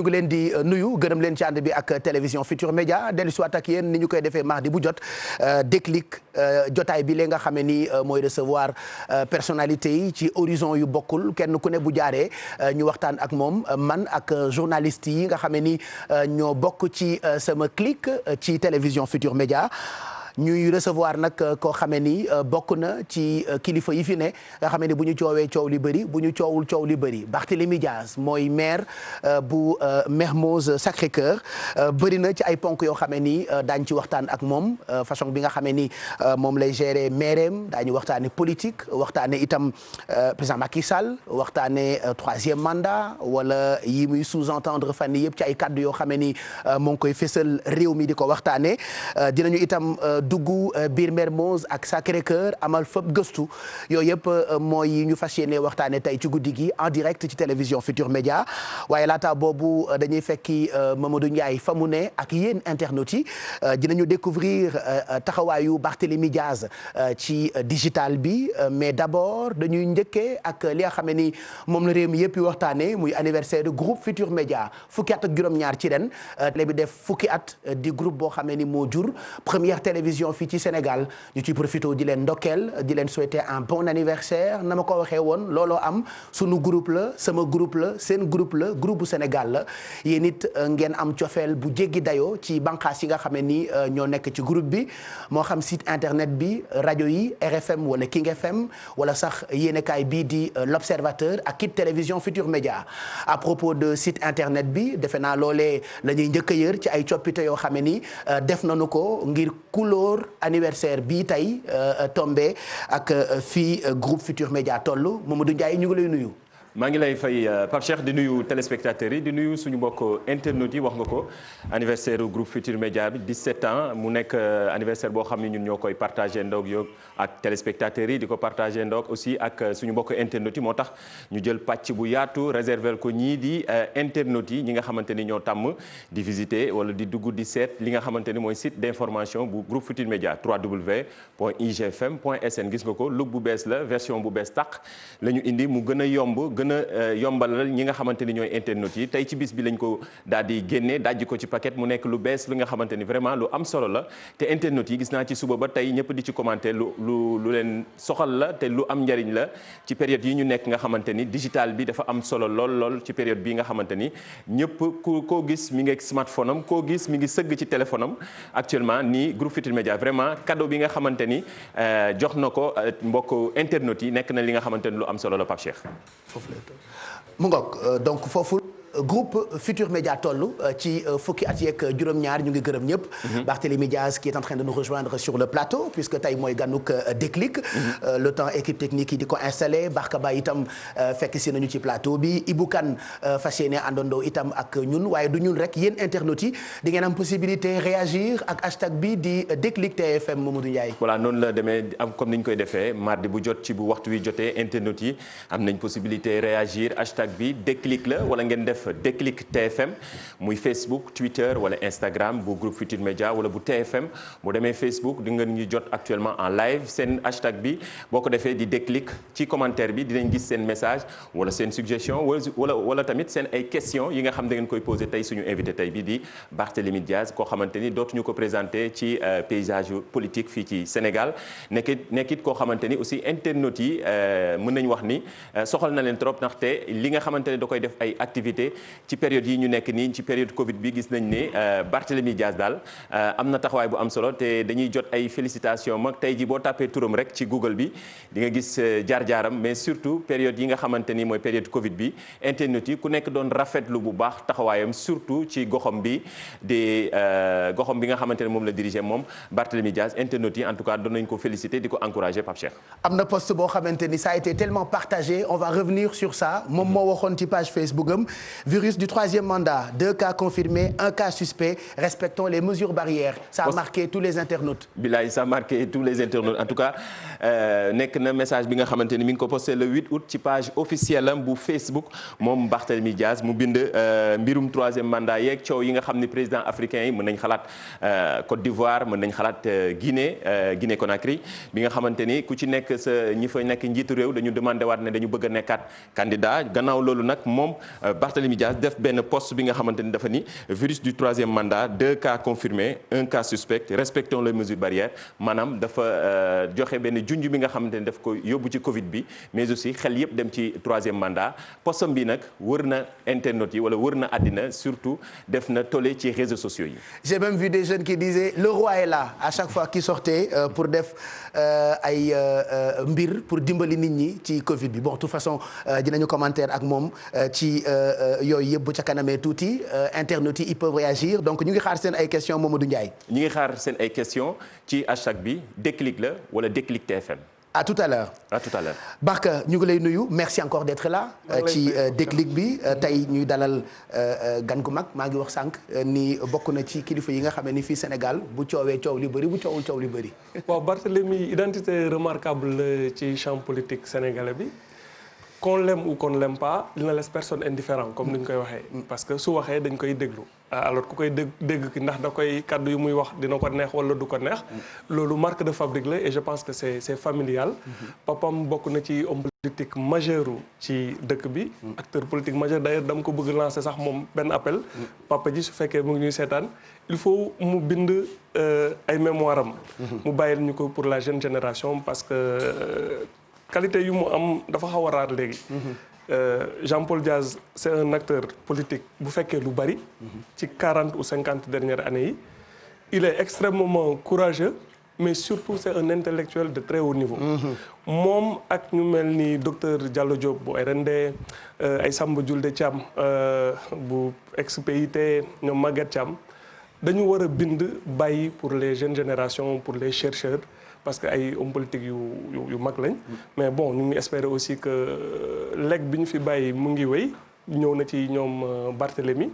ñu ngi leen di nuyu gërëm leen ci ànd bi ak télévision Futur Média dellu si waat ak yéen ni ñu koy defee mardi bu jot déclic jotaay bi lee nga xamee ni mooy recevoir personnalité yi ci horizon yu bokkul kenn ku ne bu jaaree ñu waxtaan ak moom man ak journaliste yi nga xamee ni ñoo bokk ci sama clic ci télévision Futur Média. ñuy recevoir nag koo xamee ni bokk na ci kilifa yi fi ne nga xamee ni bu ñu coowee coow li bëri bu ñu coowul coow li bëri Barthélémy Dias mooy maire bu Mermoz Sacré-Cœur bëri na ci ay ponk yoo xamee ni daañ ci waxtaan ak moom façon bi nga xamee ni moom lay gérer maireem daañu waxtaane politique waxtaane itam président Macky Sall waxtaane troisième mandat wala yi muy sous-entendre fan yii yëpp ci ay kaddu yoo xamee ni moo ngi koy fésal réew mi di ko waxtaane dinañu itam dugg biir Mermoz ak Sacré-Cœur amal fëpp gëstu yooyu yëpp mooy yi ñu fas yéene waxtaane tey ci guddi gi en direct ci télévision Futur Média waaye laata boobu dañuy fekki Mamadou Ndiaye fa mu ne ak yéen internautes yi dinañu découvrir taxawaayu Barthélémy Dias ci digital bi mais d'abord dañuy njëkkee ak li nga xam ne ni moom la réew mi yëpp yu waxtaane muy anniversaire du groupe Futur Média fukki at ak juróom-ñaar ci ren télé bi def fukki at di groupe boo xam ne ni moo jur première télévision fii ci Sénégal ñu ciy profité di leen ndokkeel di leen souhaiter un bon anniversaire na ma ko waxee woon looloo am sunu groupe la sama groupe la seen groupe la groupe bu Sénégal la yéen it ngeen am cofeel bu jéggi dayoo ci bànqaas yi nga xam ne ni ñoo nekk ci groupe bi moo xam site internet bi rajo yi RFM wala King FM wala sax yéenekaay bii di l'Observateur ak kit télévision Futur Média à propos de site internet bi defe naa loolee la ñuy njëkk a yër ci ay coppite yoo xam ne ni def nañu ko ngir couleur anniversaire bii tey tombé ak fii groupe Futur Média toll Mamadou Ndiaye ñu ngi lay nuyu. maa ngi lay fay Pape Cheikh di nuyu téléspectateurs yi di nuyu suñu mbokk internautes yi wax nga ko anniversaire groupe Futur Média bi 17 ans mu nekk anniversaire boo xam ne ñun ñoo koy partagé ndoog yow ak téléspectateurs yi di ko partagé ndoog aussi ak suñu mbokk internautes yi moo tax ñu jël pàcc bu yaatu réserver ko ñii di internautes yi ñi nga xamante ni ñoo tàmm di visiter wala di dugg di seet li nga xamante ni mooy site d'information bu groupe Futur Média www.igfm.sn gis nga ko look bu bees la version bu bees tàq la ñu indi mu gën a yomb gën a yombalal ñi nga xamante ni ñooy internautes yi tey ci bis bi lañ ko daal di génne dajji ko ci paquet mu nekk lu bees li nga xamante ni vraiment lu am solo la te internautes yi gis naa ci suba ba tey ñëpp di ci commenter lu leen soxal la te lu am njariñ la ci période yi ñu nekk nga xamante ni digital bi dafa am solo lool ci période bii nga xamante ni ñëpp koo gis mi ngi ak smartphone am koo gis mi ngi sëgg ci téléphone am actuellement nii groupe Futur Média vraiment cadeau bi nga xamante ni jox na ko mbokk internautes yi nekk na li nga xamante ni lu am solo la Pape Cheikh. mu ngoog donc foofu groupe Futur Média toll ci fukki at yeeg juróom-ñaar ñu ngi gërëm ñëpp. Barthélémy Dias qui est en train de nous rejoindre sur le plateau puisque tey mooy ganuk déclic. Le temps équipe technique yi di ko installé Barka Ba itam fekk si nañu ci plateau bi Ibou Kane fas yéene àndandoo itam ak ñun waaye du ñun rek yéen internautes yi di ngeen am possibilité réagir ak hashtag bi di déclic TFM Mamadou Ndiaye. voilà noonu la demee am comme ni ñu koy defee mardi bu jot ci bu waxtu wi jotee internautes yi am nañ possibilité réagir hashtag bi déclic la wala ngeen def déclic TFM muy Facebook Twitter wala Instagram bu groupe Futur Média wala bu TFM boo demee Facebook di ngeen ñu jot actuellement en live seen hashtag bi boo ko defee di déclic ci commentaire bi dinañ gis seen message wala seen suggestion wala tamit seen ay questions yi nga xam da ngeen koy poser tey suñu invité tey bi di Barthélémy Dias koo xamante ni dootuñu ko présenter ci paysage politique fii ci Sénégal nekkit koo xamante ni aussi internautes yi mën nañ wax ni soxal na leen trop ndaxte li nga xamante ne da koy def ay activités ci période yi ñu nekk nii ci période Covid bi gis nañ ne Barthélémy Dias daal am na taxawaay bu am solo te dañuy jot ay félicitations mag tey ji boo tapé turam rek ci Google bi di nga gis jaar-jaaram mais surtout période yi nga xamante ni mooy période Covid bi internet yi ku nekk doon rafetlu bu baax taxawaayam surtout ci goxam bi goxam bi nga xamante ne moom la diriger moom Barthélémy Dias internet yi en tout cas doon nañ ko féliciter di ko encourager Pape Cheikh. am na post boo xamante ni ça a été tellement partagé on va revenir sur ça moom moo waxoon ci page Facebook am virus du troisième mandat 2 cas confirmés 1 cas suspect respectons les mesures barrières ça a marqué tous les internautes. bilaay ça a marqué tous les internautes en tout cas nekk na message bi nga xamante ni mi ngi ko posté le 8 août ci page officielle am bu Facebook moom Barthélémy Dias mu bind mbirum troisième mandat yeeg coow yi nga xam ni président africain yi mën nañ xalaat Côte d'Ivoire mën nañ xalaat Guinée Conakry bi nga xamante ni ku ci nekk ñi fa nekk njiitu réew dañu demandé waat ne dañu bëgg a nekkaat candidat gannaaw loolu nag moom Barthélémy Barthélémy Dias def benn post bi nga xamante ni dafa ni virus du 3e mandat 2 cas confirmés 1 cas suspect respectons les mesures barrières maanaam dafa joxe benn junj bi nga xamante ni daf ko yóbbu ci Covid bi mais aussi xel yëpp dem ci 3e mandat postam bi nag wër na internautes yi wala wër na àddina surtout def na tollé ci réseaux sociaux yi. J'ai même vu des jeunes qui disaient le roi est là à chaque fois qu'il sortait pour def ay mbir pour dimbali nit ñi ci Covid bi bon de toute façon dinañu commentaire ak moom ci yooyu yëpp bu ca kanamee tuuti internautes yi ils peuvent réagir donc ñu ngi xaar seen ay questions Mamadou Ndiaye. ñu ngi xaar seen ay questions ci hashtag bi Déclic la wala Déclic TFM. À tout à l'heure. À tout à l'heure. Barka ñu ngi lay nuyu merci encore d'être là ci Déclic bi tey ñuy dalal gan gu mag maa ngi wax sànq ni bokk na ci kilifa yi nga xam ni fii Sénégal bu coowee coow li bëri bu coowul coow li bëri. waaw Barthélémy identité remarquable ci champ politique sénégalais bi qu'on l'aime ou qu'on l'aime pas il ne laisse personne indifférent comme ni ñu koy waxee. parce que su waxee dañ koy déglu. alors ku koy dégg ki ndax da koy kaddu yu muy wax dina ko neex wala du ko neex. loolu marque de fabrique la et je pense que c'est familial. papam bokk na ci homme politique majeur ci dëkk bi. acteur politique majeur d'ailleurs dama ko bëgg lancer sax moom benn appel. papa ji su fekkee mu ngi ñuy seetaan il faut mu bind ay mémoire am. mu bàyyil ñu ko pour la jeune génération parce que qualité yu mu am dafa xaw a raar léegi. Jean-Paul Diaz c'est un acteur politique bu fekkee lu bari. ci 40 ou 50 dernières années yi. il est extrêmement courageux mais surtout c'est un intellectuel de très haut niveau. moom ak ñu mel ni docteur Diallo Diop bu RND ay Samba Julde Thiam bu ex-PIT ñoom Maguette Thiam dañu war a bind bàyyi pour les jeunes générations pour les chercheurs. parce que ay hommes politiques yu mag lañ. mais bon ñu ngi espérer aussi que legs bi ñu fi bàyyi mu ngi wéy ñëw na ci ñoom Barthélémy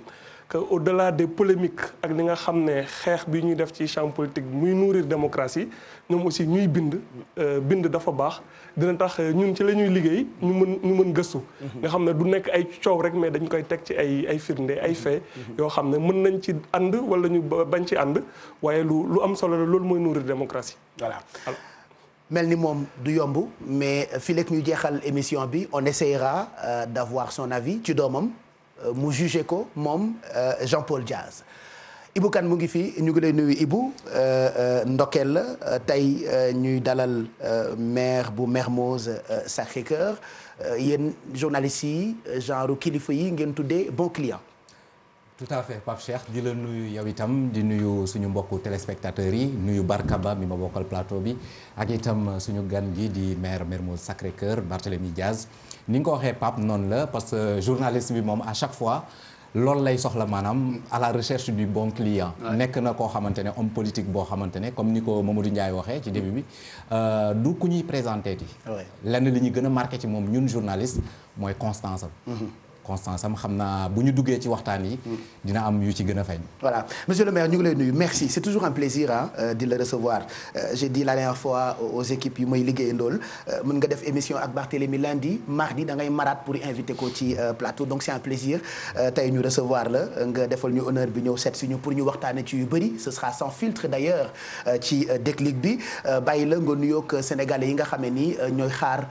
que au-delà des polémiques ak li nga xam ne xeex bi ñuy def ci champ politique muy nourrir démocratie ñoom aussi ñuy bind dafa baax dina tax ñun ci la ñuy liggéey ñu mën gëstu. nga xam ne du nekk ay coow rek mais dañ koy teg ci ay firnde ay fait yoo xam ne mën nañ ci ànd wala ñu bañ ci ànd waaye lu am solo la loolu mooy nourrir démocratie. voilà mel ni moom du yomb mais fii léegi ñu jeexal émission bi on essaiera d'avoir son avis ci doomam mu jugé ko moom Jean-Paul Diaz. Ibou Kane mu ngi fii ñu ngi lay nuyu Ibou ndokkeel la tey ñuy dalal maire bu Mermoz Sacré-Cœur yéen journalistes yi genre kilifa yi ngeen tuddee bon client. tout à fait Pape Cheikh di la nuyu yow itam di nuyu suñu mbokku téléspectateurs yi nuyu Barkaba mi ma bokkal plateau bi ak itam suñu gan gi di maire Mermoz Sacré-Cœur Barthélémy Diaz ni nga ko waxee Pape noonu la parce que journaliste bi moom à chaque fois loolu lay soxla maanaam à la recherche du bon client. nekk na koo xamante ne homme politique boo xamante ne comme ni ko Mamadou Ndiaye waxee ci début bi du ku ñuy présenté ti lenn li ñu gën a marqué ci moom ñun journaliste mooy constance am. constance am xam naa bu ñu duggee ci waxtaan yi dina am yu ci gën a feeñ. voilà monsieur le maire ñu ngi lay nuyu merci c'est toujours un plaisir di le recevoir j'ai dit la dernière fois aux équipes yu may liggéeyandool mën nga def émission ak Barthélémy lundi mardi da ngay maraat pour inviter ko ci plateau donc c'est un plaisir tey ñu recevoir la nga defal ñu honneur bi ñëw seet si ñu pour ñu waxtaane ci yu bëri ce sera sans filtre d'ailleurs ci Déclic bi bàyyi la nga nuyoog sénégalais yi nga xam ne ni ñooy xaar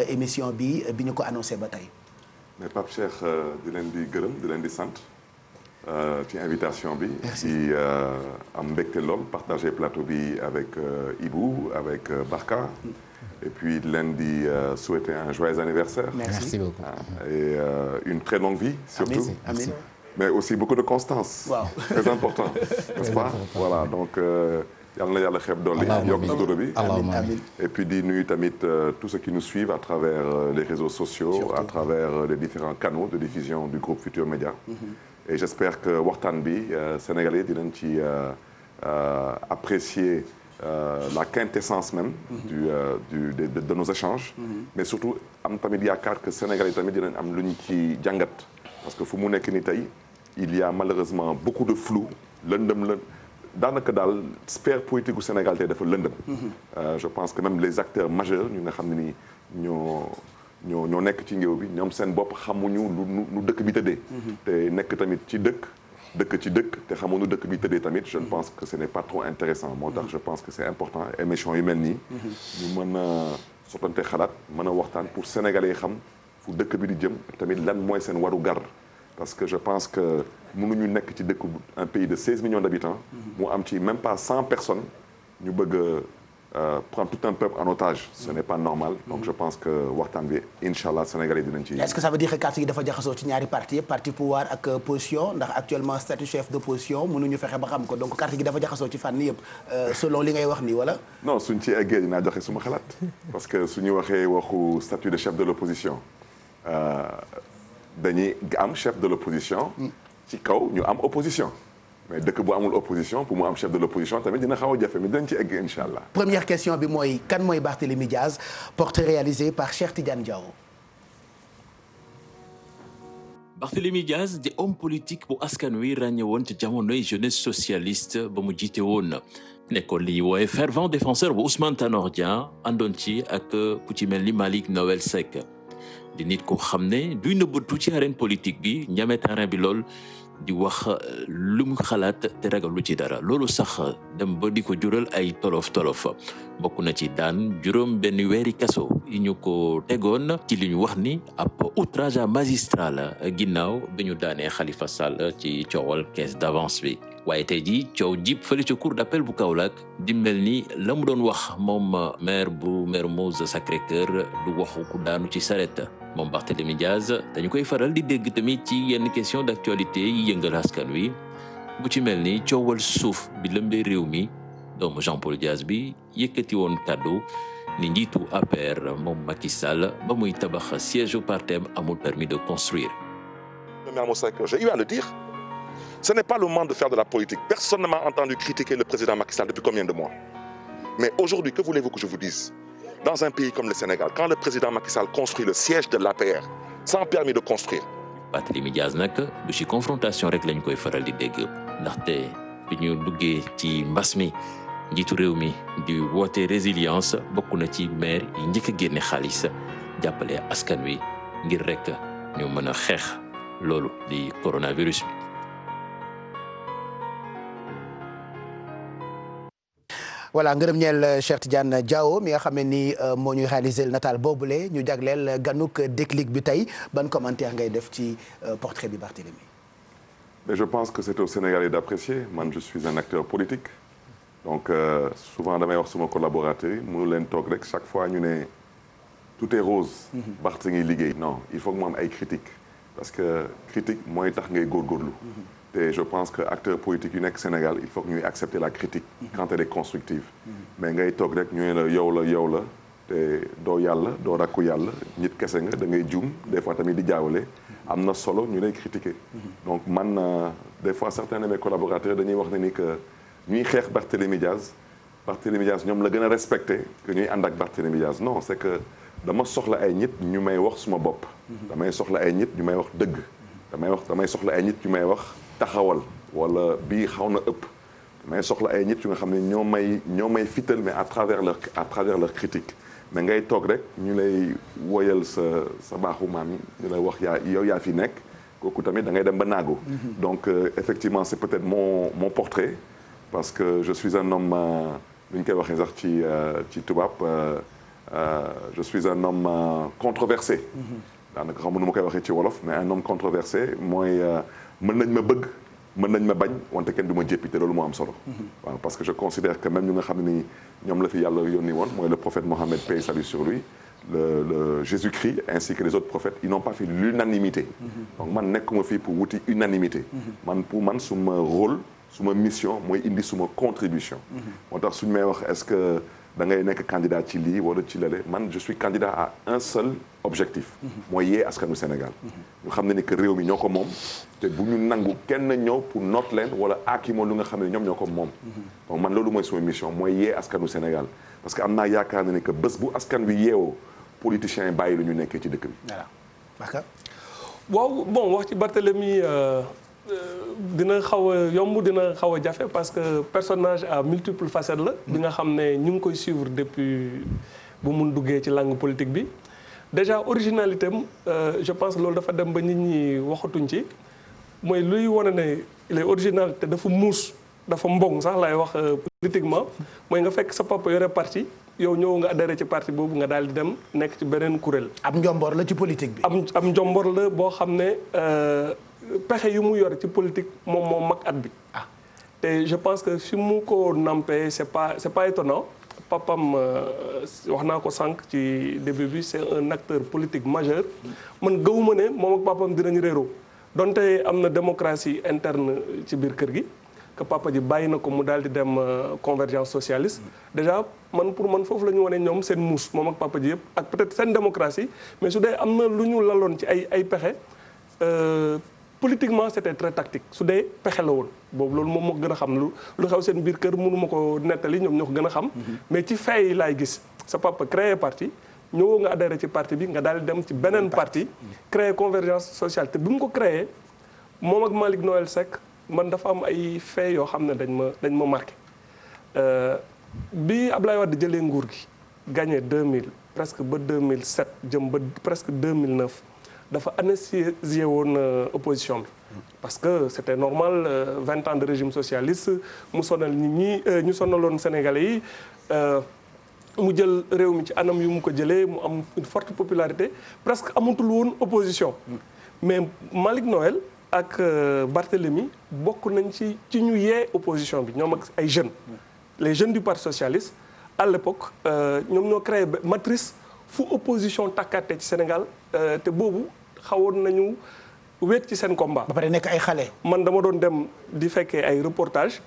émission bi ñu ko annoncé ba tey. mais Pape Cheikh di leen di gërëm di leen di sant ci invitation bi. di am mbégte lool partager plateau bi avec Ibou avec Barka. et puis di leen di souhaiter un joyeux anniversaire. merci beaucoup. et une très longue vie. surtout amiin mais aussi beaucoup de constance. waaw très important n'est-ce pas voilà donc. yàlla na yàlla xeeb dolli yokk sutura bi et puis di nuyu tamit tous ceux qui nous suivent à travers les réseaux sociaux à travers les différents canaux de diffusion du groupe Futurs Médias et j'espère que waxtaan bi sénégalais dinañ ci apprécier la quintessence même de nos échanges mais surtout am tamit yaakaar que sénégalais tamit dinañ am lu ñu ci jàngat parce que fu mu nekk ni tey il y a malheureusement beaucoup de flou lëndëm daanaka daal sphère politique gu Sénégal tey dafa lëndëm. je pense que même les acteurs majeurs ñu nga xam ne ni ñoo nekk ci ngéew bi ñoom seen bopp xamuñu lu dëkk bi tëddee. te nekk tamit ci dëkk te xamuñu dëkk bi tëddee tamit je pense que ce n'est pas trop intéressant moo tax je pense que c'est important émission yu mel nii. ñu mën a sottante xalaat mën a waxtaan pour sénégalais yi xam fu dëkk bi di jëm tamit lan mooy seen waru gar. parce que je pense que mënuñu nekk ci dëkk un pays de 16 millions d'habitants mu am ci même pas 100 personnes ñu bëgg prendre tout un peuple en otage ce n'est pas normal donc je pense que waxtaan bi inchallah Sénégalais dinañ ci. Est-ce que ça veut dire que carte gi dafa jaxasoo ci ñaari parti yëpp parti pouvoir ak opposition ndax actuellement statut chef d'opposition mënuñu fexe ba xam ko donc carte gi dafa jaxasoo ci fànn yëpp selon li ngay wax nii wala. non suñ ci eggee dinaa joxe suma xalaat parce que suñu waxee waxu statut de chef de l'opposition dañuy am chef de l'opposition ci kaw ñu am opposition. mais dëkk bu amul opposition pour mu am chef de l'opposition tamit dina xaw a jafe mais dinañ ci egg incha allah. Première question bi mooy kan mooy Barthélémy Diaz portrait réalisé par Cheikh Tidiane Diaw. Barthélémy Diaz di homme politique bu askan wi ràññe woon ci jamonoy jeunesse socialiste ba mu jiite woon nekkoon li ñuy woowe fervent défenseur bu Ousmane Tanor Dieng àndoon ci ak ku ci mel ni Malick Noël Seck di nit ko xam ne duy nëbbatu ci arène politique bi ñame terrain bi lool. di wax lu mu xalaat te ragal lu ci dara loolu sax dem ba di ko jural ay tolof bokk na ci daan juróom benn weeri kaso yi ñu ko tegoon ci li ñu wax ni ab outrage à magistrat la ginnaaw bi ñu daanee Khalifa Sall ci coowal caisse d'avance bi waaye tey jii coow jib fële ci cour d'appel bu Kaolack di mel ni la mu doon wax moom maire bu Mermoz Sacré-Cœur du waxu ku daanu ci saret moom Barthélémy Diaz dañu koy faral di dégg tamit ci yenn question d'actualité yi yëngal askan wi bu ci mel ni coowal suuf bi lëmbee réew mi doomu Jean-Paul Diaz bi yëkkati woon kàddu ni njiitu APR moom Macky Sall ba muy tabax siège au partem amul permis de construire. J'ai eu à le dire. Ce n'est pas le moment de faire de la politique. Personne ne m'a entendu critiquer le président Macky Sall depuis combien de mois. Mais aujourd'hui, que voulez-vous que je vous dise? Dans un pays comme le Sénégal, quand le président Macky Sall construit le siège de l'APR sans permis de construire. Barthélémy Diaz nag du ci confrontation rek lañ koy faral di dégg ndaxte bi ñu duggee ci mbas mi njiitu réew mi di woote résilience bokk na ci maire yi njëkk a génne xaalis jàppale askan wi ngir rek ñu mën a xeex loolu di coronavirus bi. voilà ngërëm ñeel Cheikh Tidiane Diaw mi nga xam ne ni moo ñuy réaliser nataal boobule ñu jagleel ganuk déclic bi tey ban commentaire ngay def ci portrait bi Barthélémy. Mais je pense que c'est aux Sénégalais d'apprécier man je suis un acteur politique donc souvent damay wax suma collaborateurs yi mënu leen toog rek chaque fois ñu ne tout est rose. Barth ngi liggéey. non il faut que mu am ay critiques parce que critique mooy tax ngay góorgóorlu. te je pense que acteurs politiques yu nekk Sénégal il faut que ñuy accepter la critique quand elle est constructive mais ngay toog rek ñu ne la yow la te doo yàlla doo rakku yàlla nit kese nga da ngay juum des fois tamit di jaawale am na solo ñu lay critiquer donc man des fois certains de mes collaborateurs dañuy wax ne ni que ñuy xeex Barthélémy Diaz ñoom la gën a respecté que ñuy ànd ak Barthélémy Diaz non c'est que dama soxla ay nit ñu may wax suma bopp damay soxla ay nit ñu may wax dëgg damay soxla ay nit ñu may wax taxawal wala bii xaw na ëpp damay soxla ay nit yu nga xam ne ñoo may fital mais à travers leur critique mais ngay toog rek ñu lay woyal sa baaxu maam yi ñu lay wax yow yaa fi nekk kooku tamit da ngay dem ba naagu donc effectivement c'est peut-être mon portrait parce que je suis un homme lu ñu koy waxee sax ci tubaab je suis un homme controversé daanaka xam nu ma koy waxee ci wolof mais un homme controversé mooy mën nañ ma bëgg mën nañ ma bañ wante kenn du ma jéppi te loolu moo am solo waaw parce que je considère que même ñu nga xam ne ni ñoom la fi yàlla yónni woon mooy le prophète Mohammed paix et salut sur lui le Jésus-Christ ainsi que les autres prophètes ils n'ont pas fait l'unanimité donc man nekkuma fii pour wuti unanimité pour man suma rôle suma mission mooy indi suma contribution moo tax suñu may wax est-ce que da ngay nekk candidat ci lii wala ci lale man je suis candidat à un seul objectif mooy yee askanu Sénégal ñu xam ne ni que réew mi ñoo ko moom te bu ñu nangu kenn ñëw pour noot leen wala aakimoo lu nga xam ne ñoom ñoo ko moom donc man loolu mooy suma mission mooy yee askanu Sénégal parce que am naa yaakaar ne ni que bés bu askan wi yeewoo politiciens yi bàyyi lu ñu nekkee ci dëkk bi voilà waaw bon wax ci Barthélémy dina xaw a yomb dina xaw a jafe parce que personnage à multiples facettes la bi nga xam ne ñu ngi koy suivre depuis bu mun duggee ci langue politique bi déjà originalité am je pense loolu dafa dem ba nit ñi waxatuñ ci mooy luy wane ne il est original te dafa muus dafa mbong sax lay wax politiquement mooy nga fekk sa papa yore parti yow ñëw nga adhéré ci parti boobu nga daal di dem nekk ci beneen kuréel. am njomboor la ci politique bi. am njomboor la boo xam ne pexe yu mu yore ci politique moom moo mag at bi. te je pense que fi mu ko nampé c'est pas étonnant papam wax naa ko sànq ci début bi c'est un acteur politique majeur man gëwuma ne moom ak papam dinañ réeroo donte am na démocratie interne ci biir kër gi que papa ji bàyyi na ko mu daal di dem convergence socialiste déjà pour man foofu la ñu wane ñoom seen muus moom ak papa ji yëpp ak peut-être seen démocratie mais su dee am na lu ñu laloon ci ay pexe politiquement c'était très tactique su dee pexe la woon boobu loolu moom moo ko gën a xam lu xew seen biir kër mënu ma ko nettali ñoom ñoo ko gën a xam mais ci fay yi laay gis sa papa créé parti ñëwoo nga adhéré ci parti bi nga daal di dem ci beneen parti créé convergence sociale te bi mu ko créé moom ak Malick Noël Seck man dafa am ay fait yoo xam ne dañ ma marqué bi Ablaye Wade jëlee nguur gi gagné 2000 presque ba 2007 jëm ba presque 2009 dafa anesthésié woon opposition bi parce que c'était normal 20 ans de régime socialiste mu sonal nit ñi ñu sonaloon Sénégalais yi mu jël réew mi ci anam yu mu ko jëlee mu am une forte popularité presque amatul woon opposition mais Malick Noël ak Barthélemy bokk nañ ci ñu yee opposition bi ñoom ak ay jeunes les jeunes du parti socialiste à l'époque ñoom ñoo créé matrice fu opposition takkaate ci Sénégal te boobu xawoon nañu wéet ci seen combat. ba pare nekk ay xale. man dama doon dem di fekkee ay reportage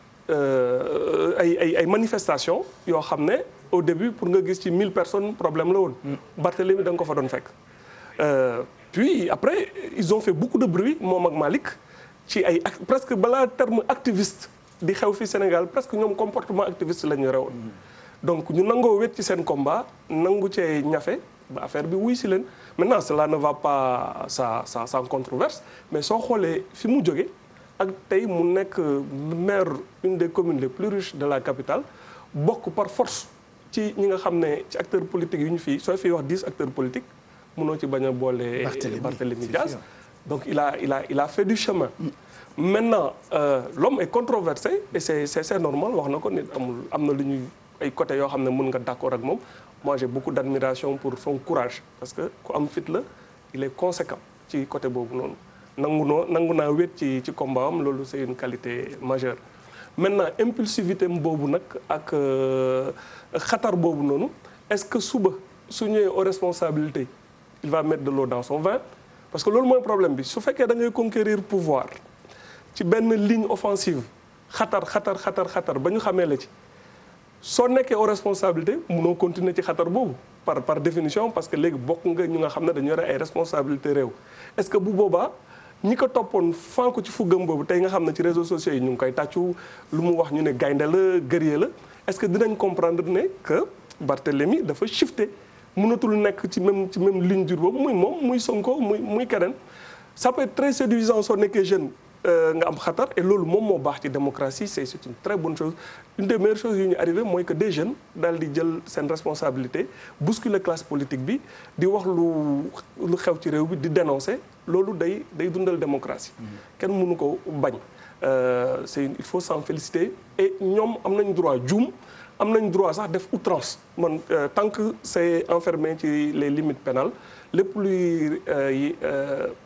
ay manifestations yoo xam ne au début pour nga gis ci 1000 personnes problème la woon. Barthélemy da nga ko fa doon fekk. Puis après ils ont fait beaucoup de bruit moom ak Malick ci ay presque balaa terme activiste di xew fi Sénégal presque ñoom comportement activiste la ñu yore woon. donc ñu nangoo wéet ci seen combat nangu cee ñafe ba affaire bi wuy si leen maintenant cela ne va pas sans controverse mais soo xoolee fi mu jóge ak tey mu nekk maire une des communes les plus riches de la capitale bokk par force ci ñi nga xam ne ci acteurs politiques yu ñu fii soo fi wax 10 acteurs politiques mënoo ci bañ a boole Barthélémy Diaz donc il a fait du chemin maintenant l'homme est controversé et c'est normal wax na ko nit am na lu ñuy ay côté yoo xam ne mën nga d'accord ak moom moi j'ai beaucoup d'admiration pour son courage parce que ku am fit la il est conséquent ci côté boobu noonu nangu naa wéet ci combat am loolu c'est une qualité majeure maintenant impulsivité am boobu nag ak xatar boobu noonu est-ce que suba su ñëwee aux responsabilités il va mettre de l'eau dans son vin parce que loolu mooy problème bi su fekkee da ngay conquérir pouvoir ci benn ligne offensive xatar ba ñu xamee la ci soo nekkee aux responsabilités mënoo continuer ci xatar boobu par définition parce que léegi bokk nga ñu nga xam ne dañu yore ay responsabilités réew est-ce que bu boobaa ñi ko toppoon fan ko ci fuggam boobu tey nga xam ne ci réseaux sociaux yi ñu ngi koy tàccu lu mu wax ñu ne gaynde la guerrier la est-ce que dinañ comprendre ne que Barthélemy dafa shifté mënatul nekk ci même ligne dure boobu muy moom muy Sonko muy keneen ça peut être très séduisant soo nekkee jeune nga am xatar et loolu moom moo baax ci démocratie c'est une très bonne chose une des meilleures choses yu ñu arrivé mooy que des jeunes daal di jël seen responsabilité bousculer classe politique bi di wax lu xew ci réew bi di dénoncer loolu day dundal démocratie kenn mënu ko bañ il faut s'en féliciter et ñoom am nañ droit juum am nañ droit sax def outrance man tant que c'est enfermé ci les limites pénales lépp luy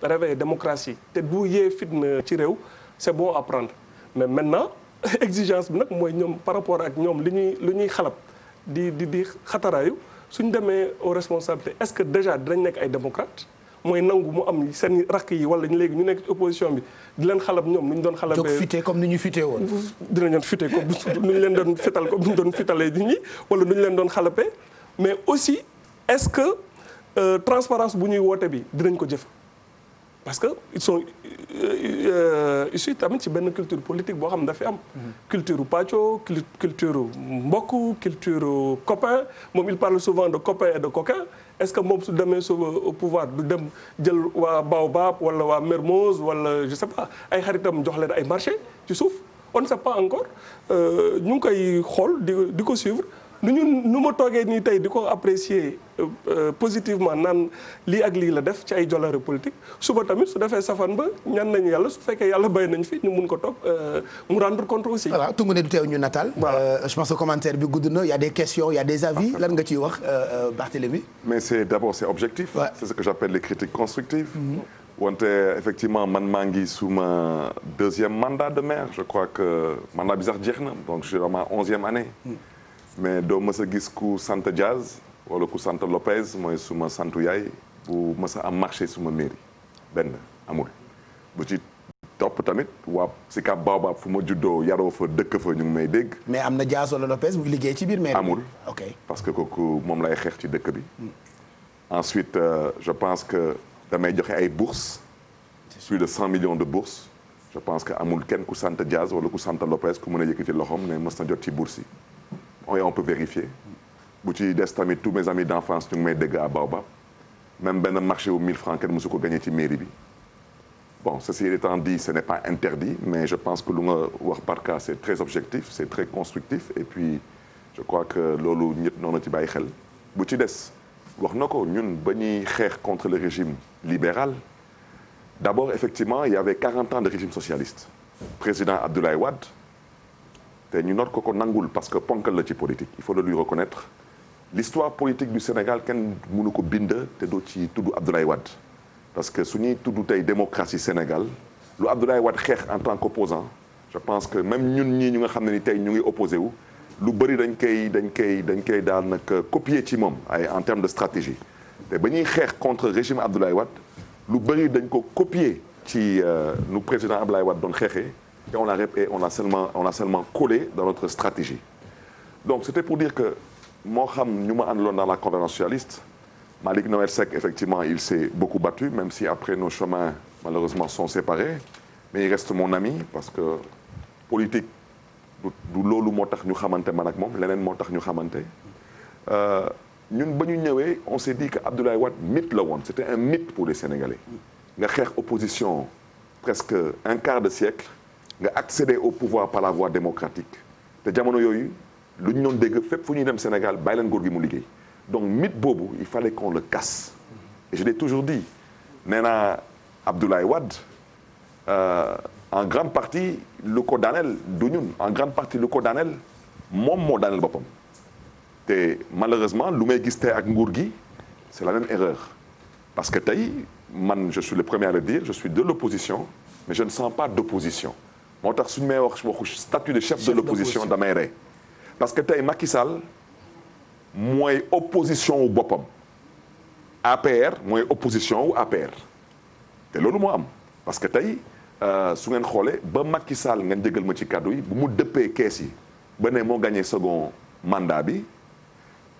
réveiller démocratie te du yee fitna ci réew c'est bon à prendre mais maintenant exigence bi nag mooy ñoom par rapport ak ñoom li ñuy xalab di xataraayu suñ demee aux responsabilités est-ce que déjà dinañ nekk ay démocrates mooy nangu mu am seen rakk yi wala léegi ñu nekk ci opposition bi di leen xalab ñoom nu ñu doon xalabee jóg fité comme ni ñu fité woon dinañ leen fité comme nu ñu leen doon fital comme nu ñu doon fitalee nit ñi wala nu ñu leen doon xalabee mais aussi est-ce que transparence bu ñuy woote bi dinañ ko jëf parce que ils sont issus tamit ci benn culture politique boo xam ne dafa am culture pàccoo culture mbokk culture copain moom il parle souvent de copain et de coquin est-ce que moom su demee au pouvoir du dem jël waa Baobab wala waa Mermoz wala je sais pas ay xaritam jox leen ay marché ci suuf on ne sait pas encore ñu ngi koy xool di ko suivre nu ma toogee nii tey di ko apprécier positivement naan lii ak lii la def ci ay jolare politique suba tamit su defee safan ba ñaan nañu yàlla su fekkee yàlla bay nañ fi ñu mun ko toog mu rendre compte aussi. voilà tungu ne du teew ñu nataal. je pense que commentaire bi gudd na y a des questions y a des avis lan nga ciy wax Barthélémy. mais c'est d'abord c'est objectif. Ouais. C'est ce que j'appelle les critiques constructives. wante effectivement man maa ngi suma deuxième mandat de maire je crois que mandat bi sax jeex na donc je suis dans ma 11e année. mais doo mës a gis ku sant Diaz wala ku sant Lopez mooy suma santu yaay bu mës a am marché suma mairie benn amul. bu ci topp tamit waa Sicap Baobab fu ma juddoo yaroo fa dëkk fa ñu ngi may dégg. mais am na Diaz wala Lopez bu liggéey ci biir mairie. amul ok parce que kooku moom lay xeex ci dëkk bi. ensuite je pense que damay joxe ay bourses plus de 100 millions de bourses je pense que amul kenn ku sant Diaz wala ku sant Lopez ku mën a yëkkati loxoom ne mës na jot ci bourse yi. on peut vérifier bu ci des tamit tous mes amis d'enfance ñu ngi may dégg à Baobab même benn marché wu 1000 francs kenn mësu ko gagné ci mairie bi. bon ceci étant dit ce n'est pas interdit mais je pense que lu nga wax Barka c'est très objectif c'est très constructif et puis je crois que loolu ñëpp noonu ci bàyyi xel bu ci des wax na ko ñun ba ñuy xeex contre le régime libéral d'abord effectivement il y avait 40 ans de régime socialiste président Abdoulaye Wade te ñu noot ko nangul parce que ponkal la ci politique il faut le lui reconnaître l'histoire politique du Sénégal kenn mënu ko bind te doo ci tudd Abdoulaye Wade parce que su ñuy tudd tey démocratie Sénégal lu Abdoulaye Wade xeex en tant qu'opposant je pense que même ñun ñii ñu nga xam ne ni tey ñu ngi opposé wu lu bëri dañ koy daanaka copier ci moom ay en termes de stratégie te ba ñuy xeex contre régime Abdoulaye Wade lu bëri dañ ko copier ci nu président Abdoulaye Wade doon xeexee et on a seulement collé dans notre stratégie donc c'était pour dire que moo xam ñu ma àndaloon dans la conférence socialiste Malick Noël Seck effectivement il s'est beaucoup battu même si après nos chemins malheureusement sont séparés mais il reste mon ami parce que politique du loolu moo tax ñu xamante man ak moom leneen moo tax ñu xamante ñun ba ñu ñëwee on s'est dit que Abdoulaye Wade mythe la woon c'était un mythe pour les Sénégalais nga xeex opposition presque un quart de siècle nga accéder au pouvoir par la voie démocratique te jamono yooyu lu ñu doon dégg fépp fu ñuy dem Sénégal bàyyi leen góor gi mu liggéey donc mythe boobu il fallait qu'on le casse et je l'ai toujours dit nee naa Abdoulaye Wade en grande partie lu ko daaneel du ñun en grande partie lu ko daaneel moom moo daaneel boppam te malheureusement lu may gis tey ak nguur gi c'est la même erreur parce que tey man je suis le premier à le dire je suis de l'opposition mais je ne sens pas d'opposition moo tax suñu may waxu statut de chef de l'opposition damay rey parce que tey Macky Sall mooy opposition wu boppam APR mooy opposition wu APR te loolu moo am parce que tey su ngeen xoolee ba Macky Sall ngeen jégal ma ci kàddu yi bu mu dëppee kees yi ba ne moo gagné second mandat bi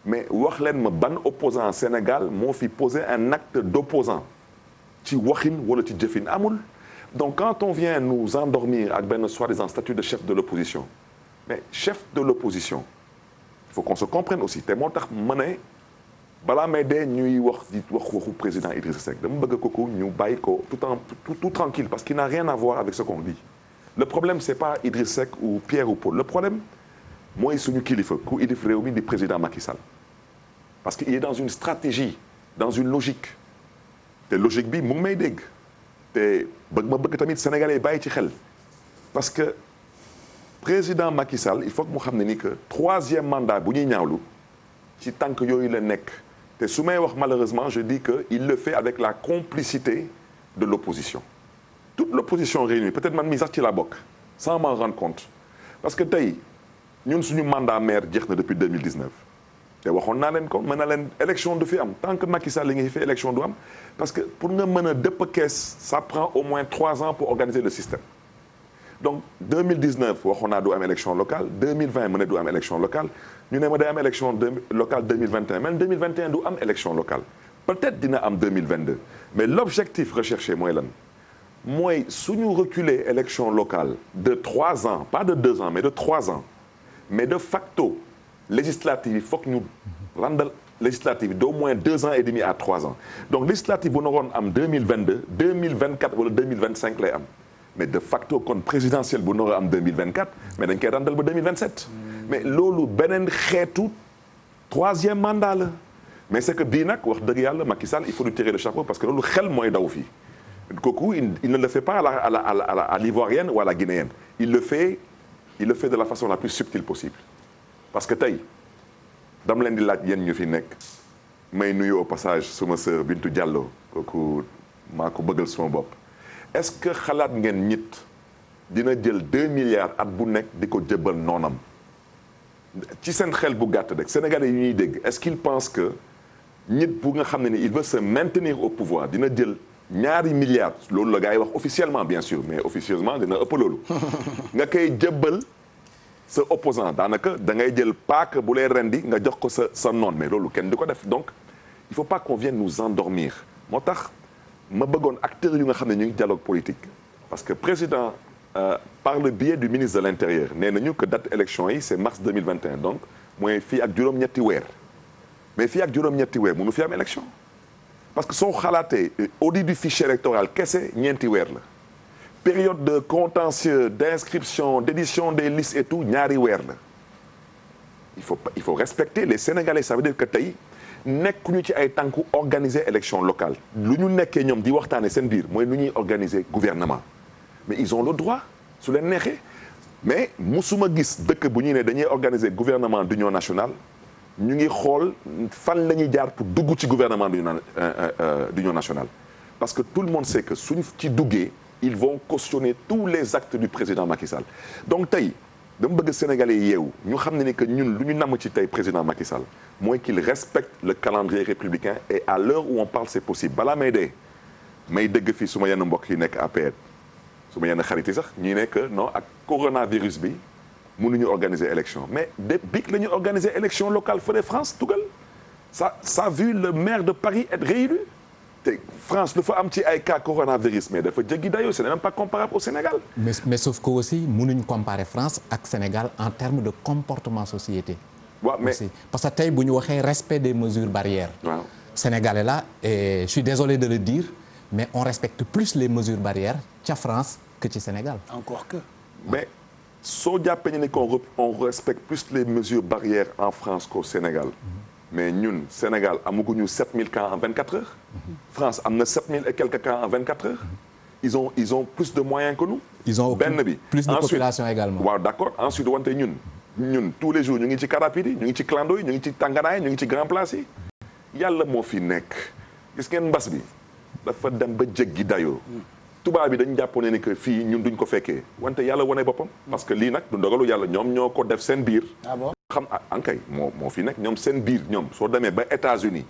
mais wax leen ma ban opposant Sénégal moo fi posé un acte d'opposant ci waxin wala ci jëfin amul donc quand on vient nous endormir ak benn soi-disant statut de chef de l'opposition mais chef de l'opposition il faut qu'on se comprenne aussi te moo tax ma ne balaa may dee ñuy wax waxu président Idrissa Seck dama bëgg kooku ñu bàyyi ko tout tranquille parce qu'il n'a rien à voir avec ce qu'on dit le problème c'est pas Idrissa Seck ou Pierre ou Paul le problème mooy suñu kilifa ku ilif réew mi di président Macky Sall parce qu'il est dans une stratégie dans une logique te logique bi mu ngi may dégg te bëgg tamit sénégalais yi bàyyi ci xel parce que président Macky Sall il faut que mu xam ne ni que 3e mandat bu ñuy ñaawlu ci tànk yooyu la nekk te su may wax malheureusement je dis que il le fait avec la complicité de l'opposition toute l'opposition réunie peut-être man mii sax ci la bokk sans m'en rendre compte parce que tey ñun suñu mandat maire jeex na depuis 2019 te waxoon naa leen ko mën na leen élection du fi am tant que Macky Sall li nga fi élection du am parce que pour nga mën a dëpp kees ça prend au moins 3 ans pour organiser le système donc 2019 waxoon naa du am élection locale 2020 mu ne du am élection locale ñu ne ma day am élection locale 2021 même 2021 du am élection locale peut-être dina am 2022 mais l'objectif recherché mooy lan mooy suñu reculer élection locale de 3 ans pas de 2 ans mais de 3 ans mais de facto législative yi foog ñu randal législative d'au moins 2 ans et demi à 3 ans donc législative bu naroon am 2022 2024 wala 2025 lay am mais de facto kon présidentielle bu nar a am 2024 mais dañ koy randal ba 2027 mais loolu beneen xeetu 3e mandat la mais c'est que bii nag wax dëgg yàlla Macky Sall il faut lui tirer le chapeau parce que loolu xel mooy daw fii kooku il ne le fait pas à l'ivoirienne ou à la guinéenne il le fait de la façon la plus subtile possible parce que tey dama leen di laaj yéen ñu fi nekk may nuyu au passage suma sœur Bintou Diallo kooku maa ko bëggal suma bopp est-ce que xalaat ngeen nit dina jël 2 milliards at bu nekk di ko jëbbal noonam ci seen xel bu gàtt rek Sénégalais yi ñuy dégg est-ce qu'ils pensent que nit bu nga xam ne ni il veut se maintenir au pouvoir dina jël ñaari milliards loolu la gars yi wax officiellement bien sûr mais officieusement dina ëpp loolu nga koy jëbbal sa opposant daanaka da ngay jël paak bu lay rendi nga jox ko sa noon mais loolu kenn di ko def donc il faut pas qu'on vienne nous endormir moo tax ma bëggoon acteurs yu nga xam ne ñu ngi dialogue politique parce que président par le biais du ministre de l'Intérieur nee nañu que date élection yi c'est mars 2021 donc mooy fii ak juróom-ñetti weer mais fii ak juróom-ñetti weer mënu fi am élection parce que soo xalaatee audit du fichier électoral kese ñeenti weer la période de contentieux d'inscription d'édition des listes et tout ñaari weer la il faut respecter les Sénégalais ça veut dire que tey nekkuñu ci ay tànku organiser élection locale lu ñu nekkee ñoom di waxtaane seen biir mooy lu ñuy organiser gouvernement mais ils ont le droit su leen neexee mais musuma gis dëkk bu ñuy ne dañuy organiser gouvernement d'union nationale ñu ngi xool fan la ñuy jaar pour dugg ci gouvernement d'union nationale parce que tout le monde sait que suñ ci duggee ils vont cautionner tous les actes du président Macky Sall donc tey dama bëgg Sénégalais yi yeewu ñu xam ne ni que ñun lu ñu namm ci tey président Macky Sall mooy qu'il respecte le calendrier républicain et à l'heure où on parle c'est possible balaa may dee may dëgg fii su ma yenn mbokk yi nekk APR su ma yenn xarit yi sax ñi nekk non ak coronavirus bi mënuñu organiser élection mais depuis que la ñu organiser élection locale fële France tugal ça a vu le maire de Paris être réélu te France dafa am ci ay cas coronavirus mais dafa jéggi dayoo c'est même pas comparable au Sénégal. mais sauf que aussi mënuñ comparer France ak Sénégal en termes de comportement société. waaw mais aussi parce que tey bu ñu waxee respect des mesures barrières. waaw Sénégalais là et je suis désolé de le dire mais on respecte plus les mesures barrières ca France que ci Sénégal. encore que. mais soo jàppee ne qu'on respecte plus les mesures barrières en France qu'au Sénégal. mais ñun Sénégal amaguñu 7000 cas en 24 heures. France am na 7000 et quelques cas en 24 heures. ils ont plus de moyens que nous. ils ont benn bi plus de ensuite, population également. waaw d'accord ensuite wante ñun tous les jours ñu ngi ci car rapide yi ñu ngi ci clando yi ñu ngi ci tànganaay ñu ngi ci grand place yi. yàlla moo fi nekk gis ngeen mbas bi dafa dem ba jéggi dayoo. tubaab bi dañu jàppoon ne que fii ñun duñ ko fekkee wante yàlla wane boppam. parce que lii nag du ndogalu yàlla ñoom ñoo ko def seen biir. ah bon xam ankay moo fi nekk ñoom seen biir ñoom soo demee ba États-Unis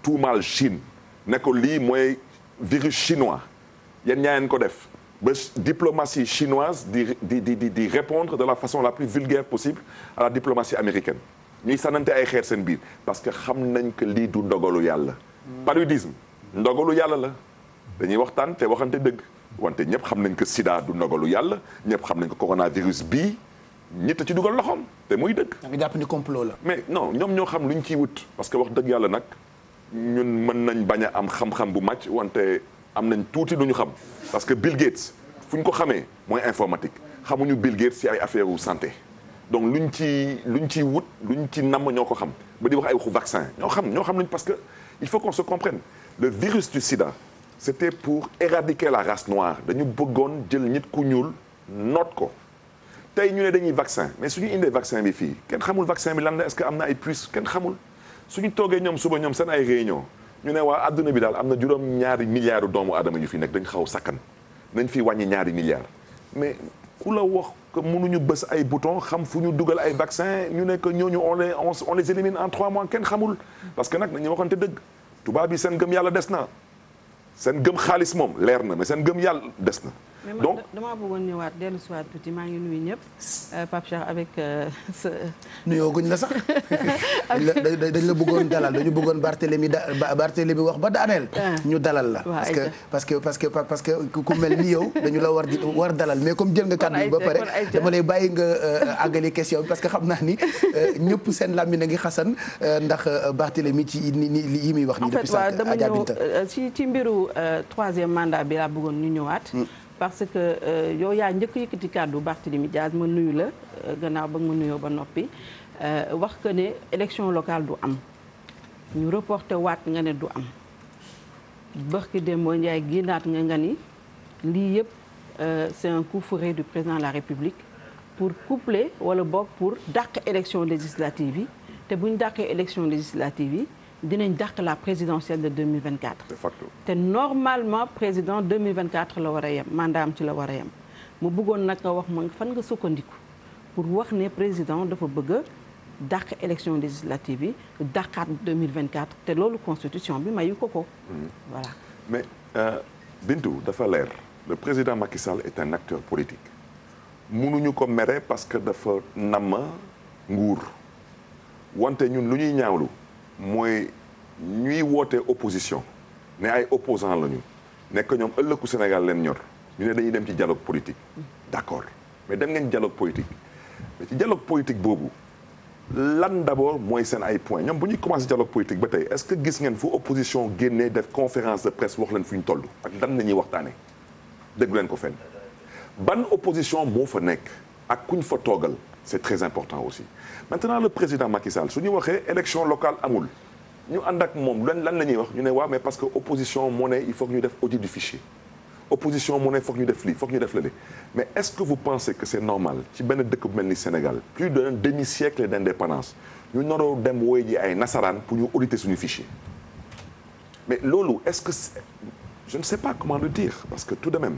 tout mal Chine ne ko lii mooy virus chinois yéen ñaa leen ko def ba diplomatie chinoise di répondre de la façon la plus vulgaire possible à la diplomatie américaine ñuy sànnante ay xeer seen biir parce que xam nañ que lii du ndogalu yàlla. paludisme ndogalu yàlla la dañuy waxtaan te waxante dëgg wante ñëpp xam nañ que sida du ndogalu yàlla ñëpp xam nañ que coronavirus bii ñett ci dugal loxoom te muy dëgg. da nga jàpp ni complot la. mais non ñoom ñoo xam luñ ciy wut parce que wax dëgg yàlla nag ñun mën nañ bañ a am xam-xam bu màcc wante am nañ tuuti lu ñu xam parce que Bill Gates fu ñu ko xamee mooy informatique xamuñu Bill Gates ci ay affaire u santé donc luñ ciy wut luñ ci namm ñoo ko xam ba di wax ay waxu vaccin ñoo xam luñ parce que il faut qu'on se comprenne le virus du sida c'était pour éradiquer la race noire dañu bëggoon jël nit ku ñuul noot ko tey ñu ne dañuy vaccin mais suñu indee vaccin bi fii kenn xamul vaccin bi lan la est-ce que am na ay puces kenn xamul suñu toogee ñoom suba ñoom seen ay réunion ñu ne waa adduna bi daal am na juróom-ñaari milliards doomu aadama yu fi nekk dañ xaw sakkan nañ fi wàññi ñaari milliards mais ku la wax que mënuñu bës ay bouton xam fu ñu dugal ay vaccin ñu ne que ñooñu on les élimine en 3 mois kenn xamul parce que nag nañu waxante dëgg tubaab bi seen gëm yàlla des na seen gëm xaalis moom leer na mais seen gëm yàlla des na donc damaa bëggoon ñëwaat dellu si waat tuuti maa ngi nuyu ñëpp Pape Cheikh avec sa. nuyoo guñ la sax dañ la bëggoon dalal dañu bëggoon Barthélémy wax ba daaneel. ñu dalal la. parce que ku mel ni yow dañu la war dalal mais comme jël nga kàddu ba pare dama lay bàyyi nga àggali question parce que xam naa ni ñëpp seen làmmiñ a ngi xasan ndax Barthélémy ci yi muy wax nii. depuis sànq dama ñëw ci mbiru troisième mandat bi laa bëggoon ñu ñëwaat. parce que yow yaa njëkk yëkkati kàddu Barthélémy Dias ma nuyu la gannaaw ba ma nuyoo ba noppi wax que ne élection locale du am ñu reporté waat nga ne du am barki Demba Ndiaye génnaat nga ni lii yëpp c'est un coup fourré du président de la République pour coupler wala boog pour dàq élection législative yi te bu ñu dàqee élection législative yi dinañ dàq la présidentielle de 2024. de facto te normalement président 2024 la war a yem mandat am ci la war a yem mu bëggoon nag nga wax ma fan nga sukkandiku pour wax ne président dafa bëgg a dàq élection législative yi dàqaat 2024 te loolu constitution bi mayu ko voilà. mais Bintou dafa leer le président Macky Sall est un acteur politique mënuñu ko mere parce que dafa namm nguur wante ñun lu ñuy ñaawlu mooy ñuy woote opposition ne ay opposants lañu nekk ñoom ëllëgu Sénégal leen ñor ñu ne dañuy dem ci dialogue politique d'accord mais dem ngeen dialogue politique mais ci dialogue politique boobu lan d'abord mooy seen ay points ñoom bu ñuy commencé dialogue politique ba tey est-ce que gis ngeen fu opposition génnee def conférence de presse wax leen fu ñu toll ak lan la ñuy waxtaanee déggu leen ko fenn ban opposition moo fa nekk ak kuñ fa toogal c'est très important aussi maintenant le président Macky Sall su ñu waxee élection locale amul ñu ànd ak moom lan la ñuy wax ñu ne waaw mais parce que opposition moo ne il faut que ñu def audit du fichier opposition mu ne foog ñu def lii foog ñu def lële mais est-ce que vous pensez que c'est normal ci benn dëkk bu mel ni Sénégal plus d'un demi-siècle d'indépendance ñu naroo dem wooy ji ay nasaraan pour ñu auditer suñu fichier mais loolu est-ce que je ne sais pas comment le dire parce que tout de même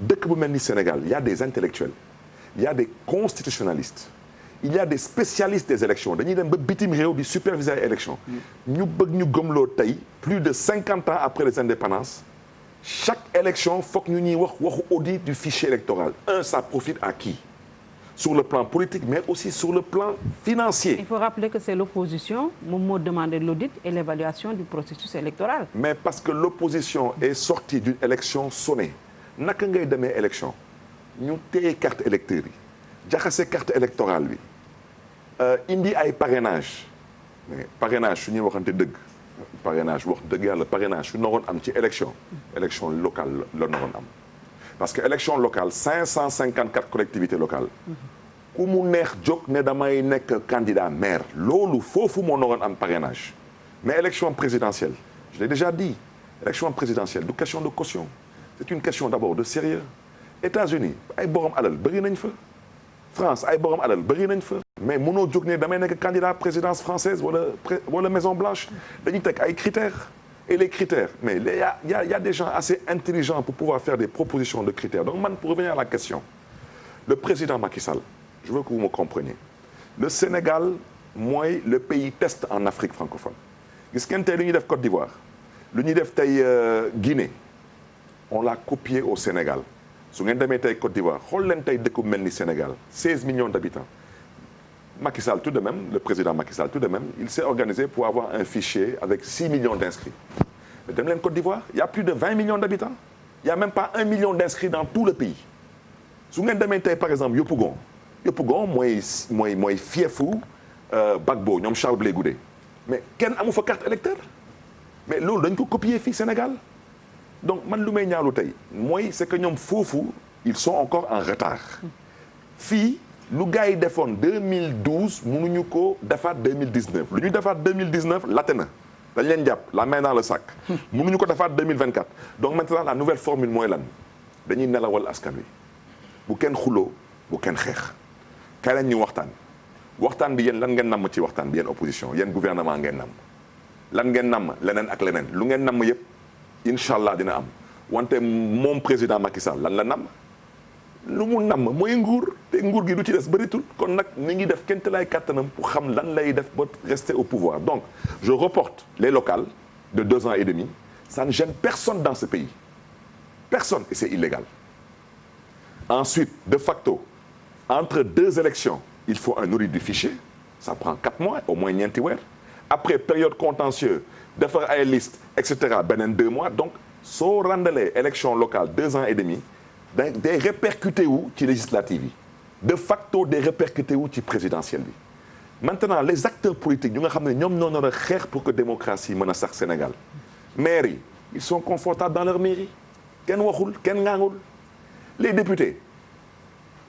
dëkk bu mel ni Sénégal il y a des intellectuels il y a des constitutionnalistes il y a des spécialistes des élections dañuy dem ba bitim réew di superviser ay élections ñu bëgg ñu gëmloo tey plus de 50 ans après les indépendances chaque élection foog ñu ñuy wax waxu audit du fichier électoral ça profite à qui sur le plan politique mais aussi sur le plan financier. Il faut rappeler que c'est l'opposition moom moo demandé l'audit et l'évaluation du processus électoral. Mais parce que l'opposition est sortie d'une élection sonnée naka ngay demee élection ñu téye carte électeur yi jaxase carte électorale bi indi ay parrainage mais parrainage su ñuy waxante dëgg parrainage wax dëgg yàlla parrainage su naroon am ci élection locale la naroon am parce que élection locale 554 collectivités locales ku mu neex jóg ne damay nekk candidat maire loolu foofu moo naroon am parrainage mais élection présidentielle je l'ai déjà dit élection présidentielle du question de caution c'est une question d'abord de sérieux États-Unis ay borom alal bëri nañ fa France ay borom alal bëri nañ fa mais mënoo jóg ne damay nekk candidat présidence française wala Maison Blanche dañuy teg ay critères et les critères mais il y a des gens assez intelligents pour pouvoir faire des propositions de critères donc man pour revenir à la question le président Macky Sall je veux que vous me compreniez le Sénégal mooy le pays test en Afrique francophone gis ngeen tey lu ñuy def Côte d'Ivoire lu ñuy def tey Guinée on l'a copié au Sénégal su ngeen demee tey Côte d'Ivoire xool leen tey dëkk bu mel ni Sénégal 16 millions d'habitants Macky Sall tout de même le président Macky Sall tout de même il s'est organisé pour avoir un fichier avec 6 millions d'inscrits mais dem leen Côte d'Ivoire il y a plus de 20 millions d'habitants il y a même pas 1 million d'inscrits dans tout le pays su ngeen demee tey par exemple Yopougon mooy fiefu Gbagbo ñoom Charles Blé Goudé mais kenn amu fa carte électeur mais loolu dañ ko copier fii Sénégal donc man lu may ñaalu tey mooy c'est que ñoom foofu ils sont encore en retard fii lu gars yi defoon 2012 mënuñu ko defaat 2019 lu ñu defaat 2019 latte na dañ leen jàpp la main dans le sac mënuñu ko defaat 2024 donc maintenant la nouvelle formule mooy lan dañuy nelawal askan wi bu kenn xuloo bu kenn xeex kay leen ñu waxtaan bi yéen lan ngeen namm ci waxtaan bi yéen opposition yéen gouvernement ngeen namm lan ngeen namm leneen ak leneen lu ngeen namm yëpp incha allah dina am wante moom président Macky Sall lan la namm lu mu namm mooy nguur te nguur gi du ci des bëritul kon nag mi ngi def kente lay kàttanam pour xam lan lay def ba rester au pouvoir donc je reporte les locales de 2 ans et demi ça ne gêne personne dans ce pays personne et c'est illégal ensuite de facto entre 2 élections il faut un audit du fichier ça prend 4 mois au moins ñeenti weer après période contentieuse defar ay liste et cetera beneen 2 mois donc soo randalee élection locale 2 ans et demi day répercuté wu ci législative yi de facto day répercuté wu ci présidentielle bi maintenant les acteurs politiques ñu nga xam ne ñoom ñoo nar a xeex pour que démocratie mën a sax Sénégal maires yi ils sont confortables dans leur mairie kenn waxul kenn ngaangul les députés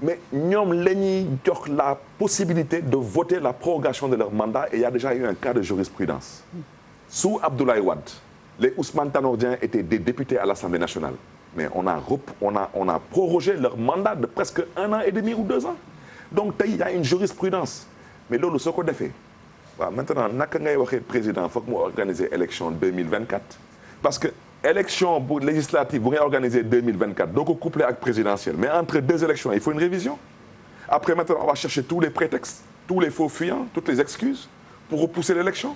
mais ñoom la ñuy jox la possibilité de voter la prorogation de leur mandat et il y a déjà eu un cas de jurisprudence sous Abdoulaye Wade les Ousmane Tanor Dieng étaient des députés à l'Assemblée nationale mais on a prorogé leur mandat de presque 1 an et demi ou 2 ans donc tey il y a une jurisprudence mais loolu soo ko defee waaw maintenant naka ngay waxee président foog mu organiser élection 2024 parce que élection bu législative bu ngay organiser 2024 doo ko couplé ak présidentielle mais entre deux élections il faut une révision après maintenant on va chercher tous les prétextes tous les faux fuyants toutes les excuses pour repousser l'élection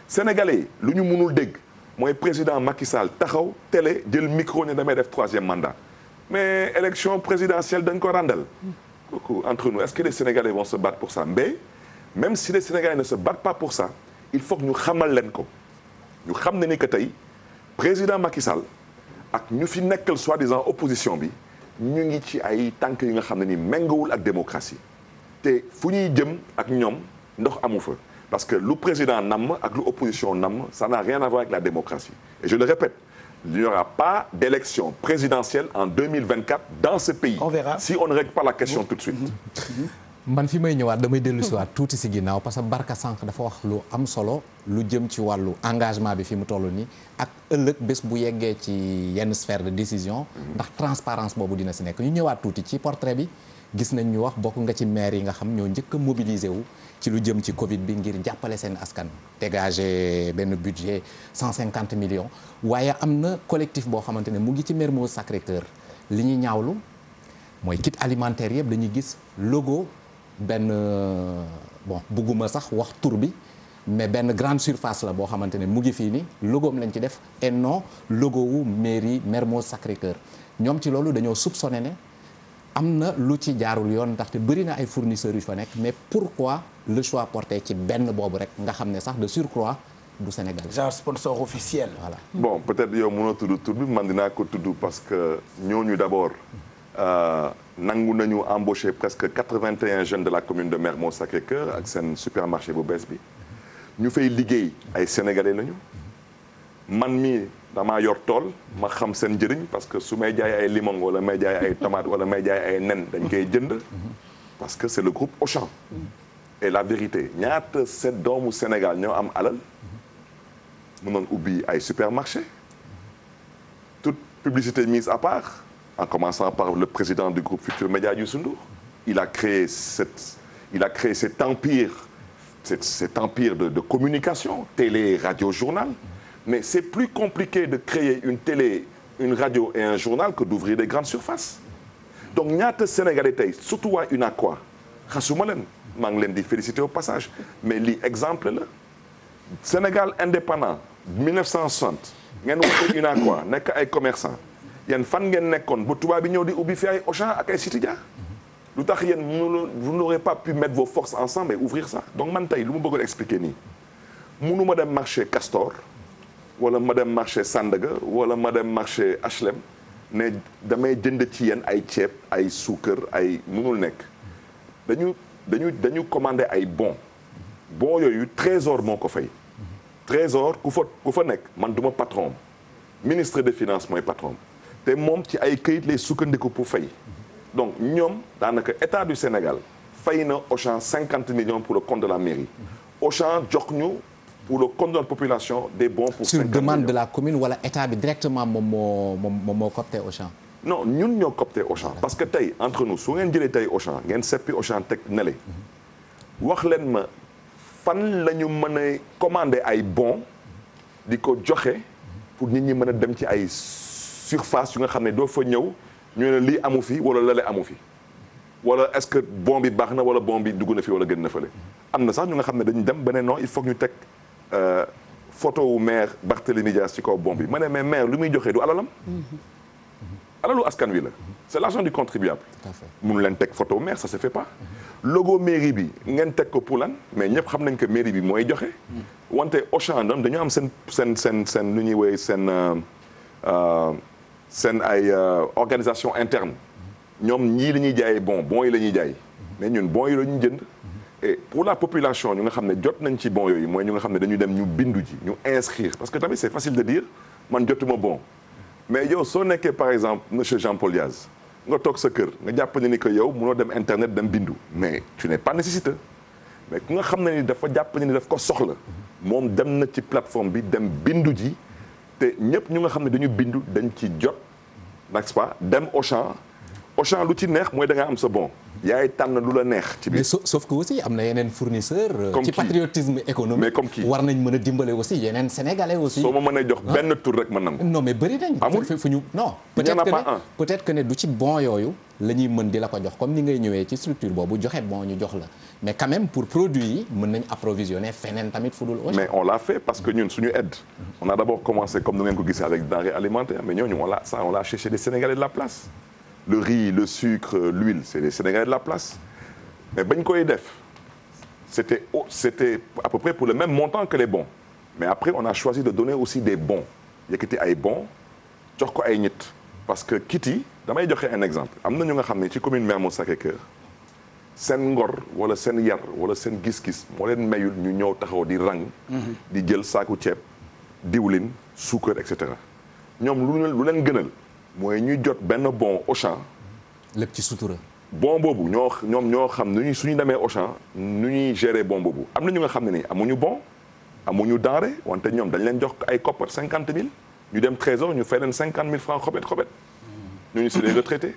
sénégalais lu ñu mënul dégg mooy président Macky Sall taxaw télé jël micro ne damay def 3e mandat mais élection présidentielle dañ ko randal kooku entre nous est-ce que les Sénégalais vont se battre pour ça mais même si les Sénégalais ne se battent pas pour ça il faut que ñu xamal leen ko ñu xam ne ni que tey président Macky Sall ak ñu fi nekkal soi-disant opposition bi ñu ngi ci ay tànk yi nga xam ne ni méngawul ak démocratie te fu ñuy jëm ak ñoom ndox amu fa parce que lu président namm ak lu opposition namm ça n'a rien à voir avec la démocratie et je le répète il n'y aura pas d'élection présidentielle en 2024 dans ce pays. On verra. Si on ne règle pas la question tout de suite. man fi may ñëwaat damay dellu si waat tuuti si ginnaaw parce que Barka sànq dafa wax lu am solo lu jëm ci wàllu engagement bi fi mu toll nii ak ëllëg bés bu yeggee ci yenn sphère de décision ndax transparence boobu dina si nekk ñu ñëwaat tuuti ci portrait bi gis nañ ñu wax bokk nga ci maire yi nga xam ñoo njëkk a mobiliser wu ci lu jëm ci Covid bi ngir jàppale seen askan dégager benn budget 150 millions waaye am na collectif boo xamante ne mu ngi ci Mermoz Sacré-Cœur li ñuy ñaawlu mooy kit alimentaire yëpp dañuy gis logo benn bon bugguma sax wax tur bi mais benn grande surface la boo xamante ne mu ngi fii ni logoom lañ ci def et non logo wu mairie Mermoz Sacré-Cœur ñoom ci loolu dañoo soupçonné ne am na lu ci jaarul yoon ndaxte bëri na ay fournisseurs yu fa nekk mais pourquoi le choix porté ci benn boobu rek nga xam ne sax de surcroît du Sénégal. genre sponsor officiel. Voilà. Bon peut-être yow mënoo tudd tur bi man dinaa ko tudd parce que ñooñu d'abord nangu nañu embaucher presque 81 jeunes de la commune de Mermoz Sacré-Cœur ak seen supermarché bu bees bi ñu fay liggéey ay sénégalais lañu man mii damaa yor tool ma xam seen njëriñ parce que su may jaay ay limon wala may jaay ay tomate wala may jaay ay nen dañ koy jënd parce que c'est le groupe Auchan et la vérité ñaata set doomu Sénégal ñoo am alal mënoon ubbi ay supermarché toute publicité mise à part en commençant par le président du groupe Futurs Médias Youssou Ndour il a créé cet empire de communication télé radio journal mais c'est plus compliqué de créer une télé une radio et un journal que d'ouvrir des grandes surfaces donc ñaata Sénégalais tey surtout waa UNACOIS xasuma leen maa ngi leen di féliciter au passage mais lii exemple la Sénégal indépendant 1960 ngeen woote UNACOIS nekk ay commerçants yéen fan ngeen nekkoon ba tubaab bi ñëw di ubbi fi ay Auchan ak ay City Dia lu tax yéen vous n'aurez pas pu mettre vos forces ensemble et ouvrir ça donc man tey lu ma bëggoon expliquer nii munu ma dem marché Castor wala ma dem marché Sandaga wala ma dem marché HLM ne damay jënd ci yéen ay ceeb ay suukar ay munul nekk dañu commandé ay bon yooyu trésor moo ko fay trésor ku fa nekk man duma patron ministre des finances mooy patron te moom ci ay këyit lay sukkandiku pour fay donc ñoom daanaka état du Sénégal fay na Auchan 50 millions pour le compte de la mairie Auchan jox ñu pour le compte de la population des bons pour 50 millions sur demande de la commune wala état bi directement moom moo copté Auchan. non ñun ñoo copté Auchan parce que tey entre nous su ngeen jëlee tey Auchan ngeen seppi Auchan teg nele wax leen ma fan la ñu mën a commander ay bons di ko joxe pour nit ñi mën a dem ci ay surface yu nga xam ne doo fa ñëw ñu ne lii amu fi wala lale amu fi wala est-ce que bon bi baax na wala bon bi dugg na fi wala gën na fële am na sax ñu nga xam ne dañu dem ba ne non il faut que ñu teg photo wu maire Barthélémy Dias ci kaw bon bi ma ne mais maire lu muy joxe du alalam alalu askan wi la c'est l'argent du contribuable mënu leen teg photo maire ça se fait pas logo mairie bi ngeen teg ko pour lan mais ñëpp xam nañ que mairie bi mooy joxe wante Auchan ñoom dañoo am seen lu ñuy woowee seen ay organisation interne ñoom ñii la ñuy jaayee bon yi la ñuy jaay mais ñun bon yi la ñuy jënd et pour la population ñu nga xam ne jot nañ ci bon yooyu mooy ñu nga xam ne dañu dem ñu bindu ji ñu inscrire parce que tamit c'est facile de dire man jotuma bon mais yow soo nekkee par exemple monsieur Jean-Paul Diaz nga toog sa kër nga jàpp ne ni que yow mënoo dem internet dem bindu mais tu n'es pas nécessiteux mais ku nga xam ne ni dafa jàpp ne ni daf ko soxla moom dem na ci plateforme bi dem bindu ji te ñëpp ñu nga xam ne dañu bindu dañ ci jot n'est-ce pas dem Auchan Auchan lu ci neex mooy da nga am sa bon. yaay tànn lu la neex. ci biir mais sauf que aussi am na yeneen fournisseurs. comme ci patriotisme économique. mais comme kii war nañ mën a dimbale aussi yeneen sénégalais aussi. soo ma mënee jox benn tur rek ma nangu. non mais bëri nañ. amul fu ñu non. peut-être que ne du ci bon yooyu la ñuy mën di la ko jox comme ni ngay ñëwee ci structure boobu joxe bon ñu jox la mais quand même pour produit yi mën nañ approvisionner feneen tamit fudul Auchan. mais on l'a fait parce que ñun suñu aide. on a d'abord commencé comme nu ngeen ko gisee avec denrées alimentaires mais ñooñu on l'a acheté chez les Sénégalais de la place. le riz le sucre l'huile c'est les Sénégalais de la place mais bañ koy def c'était à peu près pour le même montant que les bons mais après on a choisi de donner aussi des bons yëkkati ay bons jox ko ay nit parce que kiti damay joxe un exemple am na ñu nga xam ne ci commune Mermoz Sacré-Cœur seen ngor wala seen yar wala seen gis-gis moo leen mayul ñu ñëw taxaw di rang di jël saaku ceeb diwlin suukar et cetera ñoom lu leen gënal mooy ñuy jot benn bon Auchan lépp ci sutura bon boobu ñoom ñoo xam nu suñu demee Auchan nu ñuy gérer bon boobu am na ñu nga xam ne ni amuñu bon amuñu denrée wante ñoom dañ leen jox ay koppar 50 000 ñu dem trésor ñu fay leen 50 000 francs xobet ñooñu c'est les retraités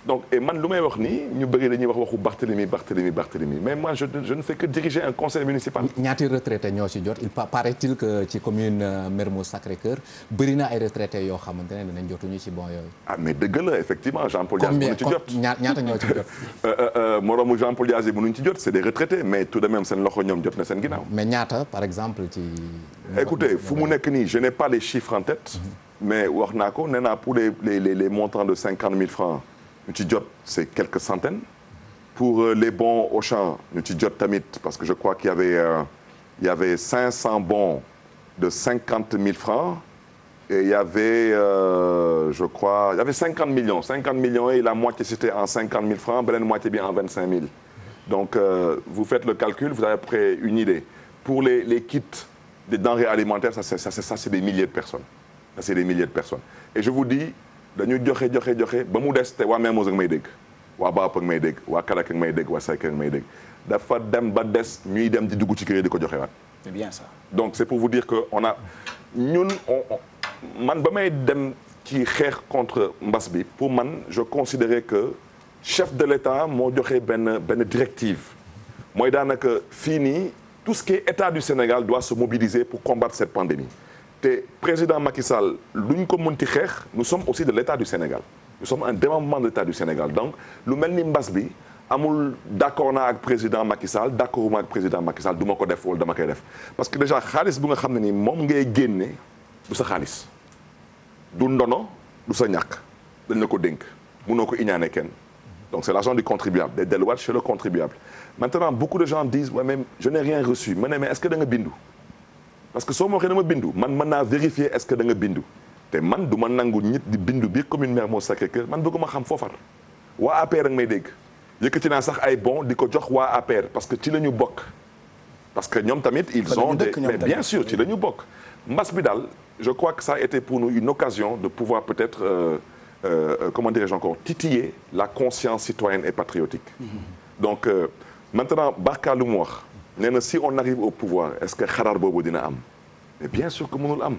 donc et man lu may wax nii ñu bëri dañuy wax waxu Barthélemy mais moi je ne fais que diriger un conseil municipal. ñaati retraités ñoo ci jot il paraît-il que ci commune Mermoz Sacré-Cœur bëri na ay retraités yoo xamante ne dinañ jotuñu ci bon yooyu. ah mais dëgg la effectivement Jean-Paul Diaz mënuñ ci jot. ñaata ñoo ci jot. moromu Jean-Paul Diaz yi mënuñ ci jot c'est des retraités mais tout de même seen loxo ñoom jot na seen ginnaaw. mais ñaata par exemple ci. écoutez fu mu nekk nii je n'ai pas les chiffres en tête. mais wax naa ko nee naa pour les montants de 50 000 francs. ñu ci jot c'est quelques centaines pour les bons Auchan ñu ci jot tamit parce que je crois qu'il y avait 500 bons de 50 000 francs et il y avait je crois il y avait 50 millions et la moitié c'était en 50 000 francs beneen moitié bi en 25 000 donc vous faites le calcul vous avez à peu près une idée pour les kits des denrées alimentaires ça c'est des milliers de personnes ça c'est des milliers de personnes et je vous dis dañu joxe ba mu des te waa Mermoz ak may dégg waa Baop ak may dégg waa Kaolack ak may dégg waa Sayka ak may dégg dafa dem ba des ñuy dem di dugg ci kër di ko joxe waat. c'est bien ça. donc c'est pour vous dire que man ba may dem ci xeex contre mbas bi pour man je considérais que chef de l'État moo joxe benn directive mooy daanaka fii nii tout ce qui est État du Sénégal doit se mobiliser pour combattre cette pandémie. te président Macky Sall lu ñu ko mënti xeex nous sommes aussi de l'État du Sénégal nous sommes un démembrement de l'État du Sénégal donc lu mel ni mbas bi amul d'accord naa ak président Macky Sall d'accord ma ak président Macky Sall du ma ko def wala dama koy def parce que déjà xaalis bu nga xam ne ni moom ngay génne du sa xaalis du ndono du sa ñàkk dañ la ko dénk mënoo ko iñaane kenn donc c'est l'argent du contribuable day delluwaat chez le contribuable maintenant beaucoup de gens disent ouais mais je n'ai rien reçu ma ne mais est-ce que da nga bindu parce que soo ma waxee dama bindu man mën naa vérifier est-ce que da nga bindu te man du ma nangu nit di bindu biir commune Mermoz Sacré-Cœur man bëgguma xam foofar waa APR ak may dégg yëkkati naa sax ay bon di ko jox waa APR parce que ci la ñu bokk parce que ñoom tamit ils ont des mais bien sûr ci la ñu bokk mbas bi daal je crois que ça a été pour nous une occasion de pouvoir peut-être comment dirais-je encore titiller la conscience citoyenne et patriotique donc maintenant Barka lu mu wax nee na si on arrive au pouvoir est-ce que xaraar boobu dina am mais bien sûr que mënul am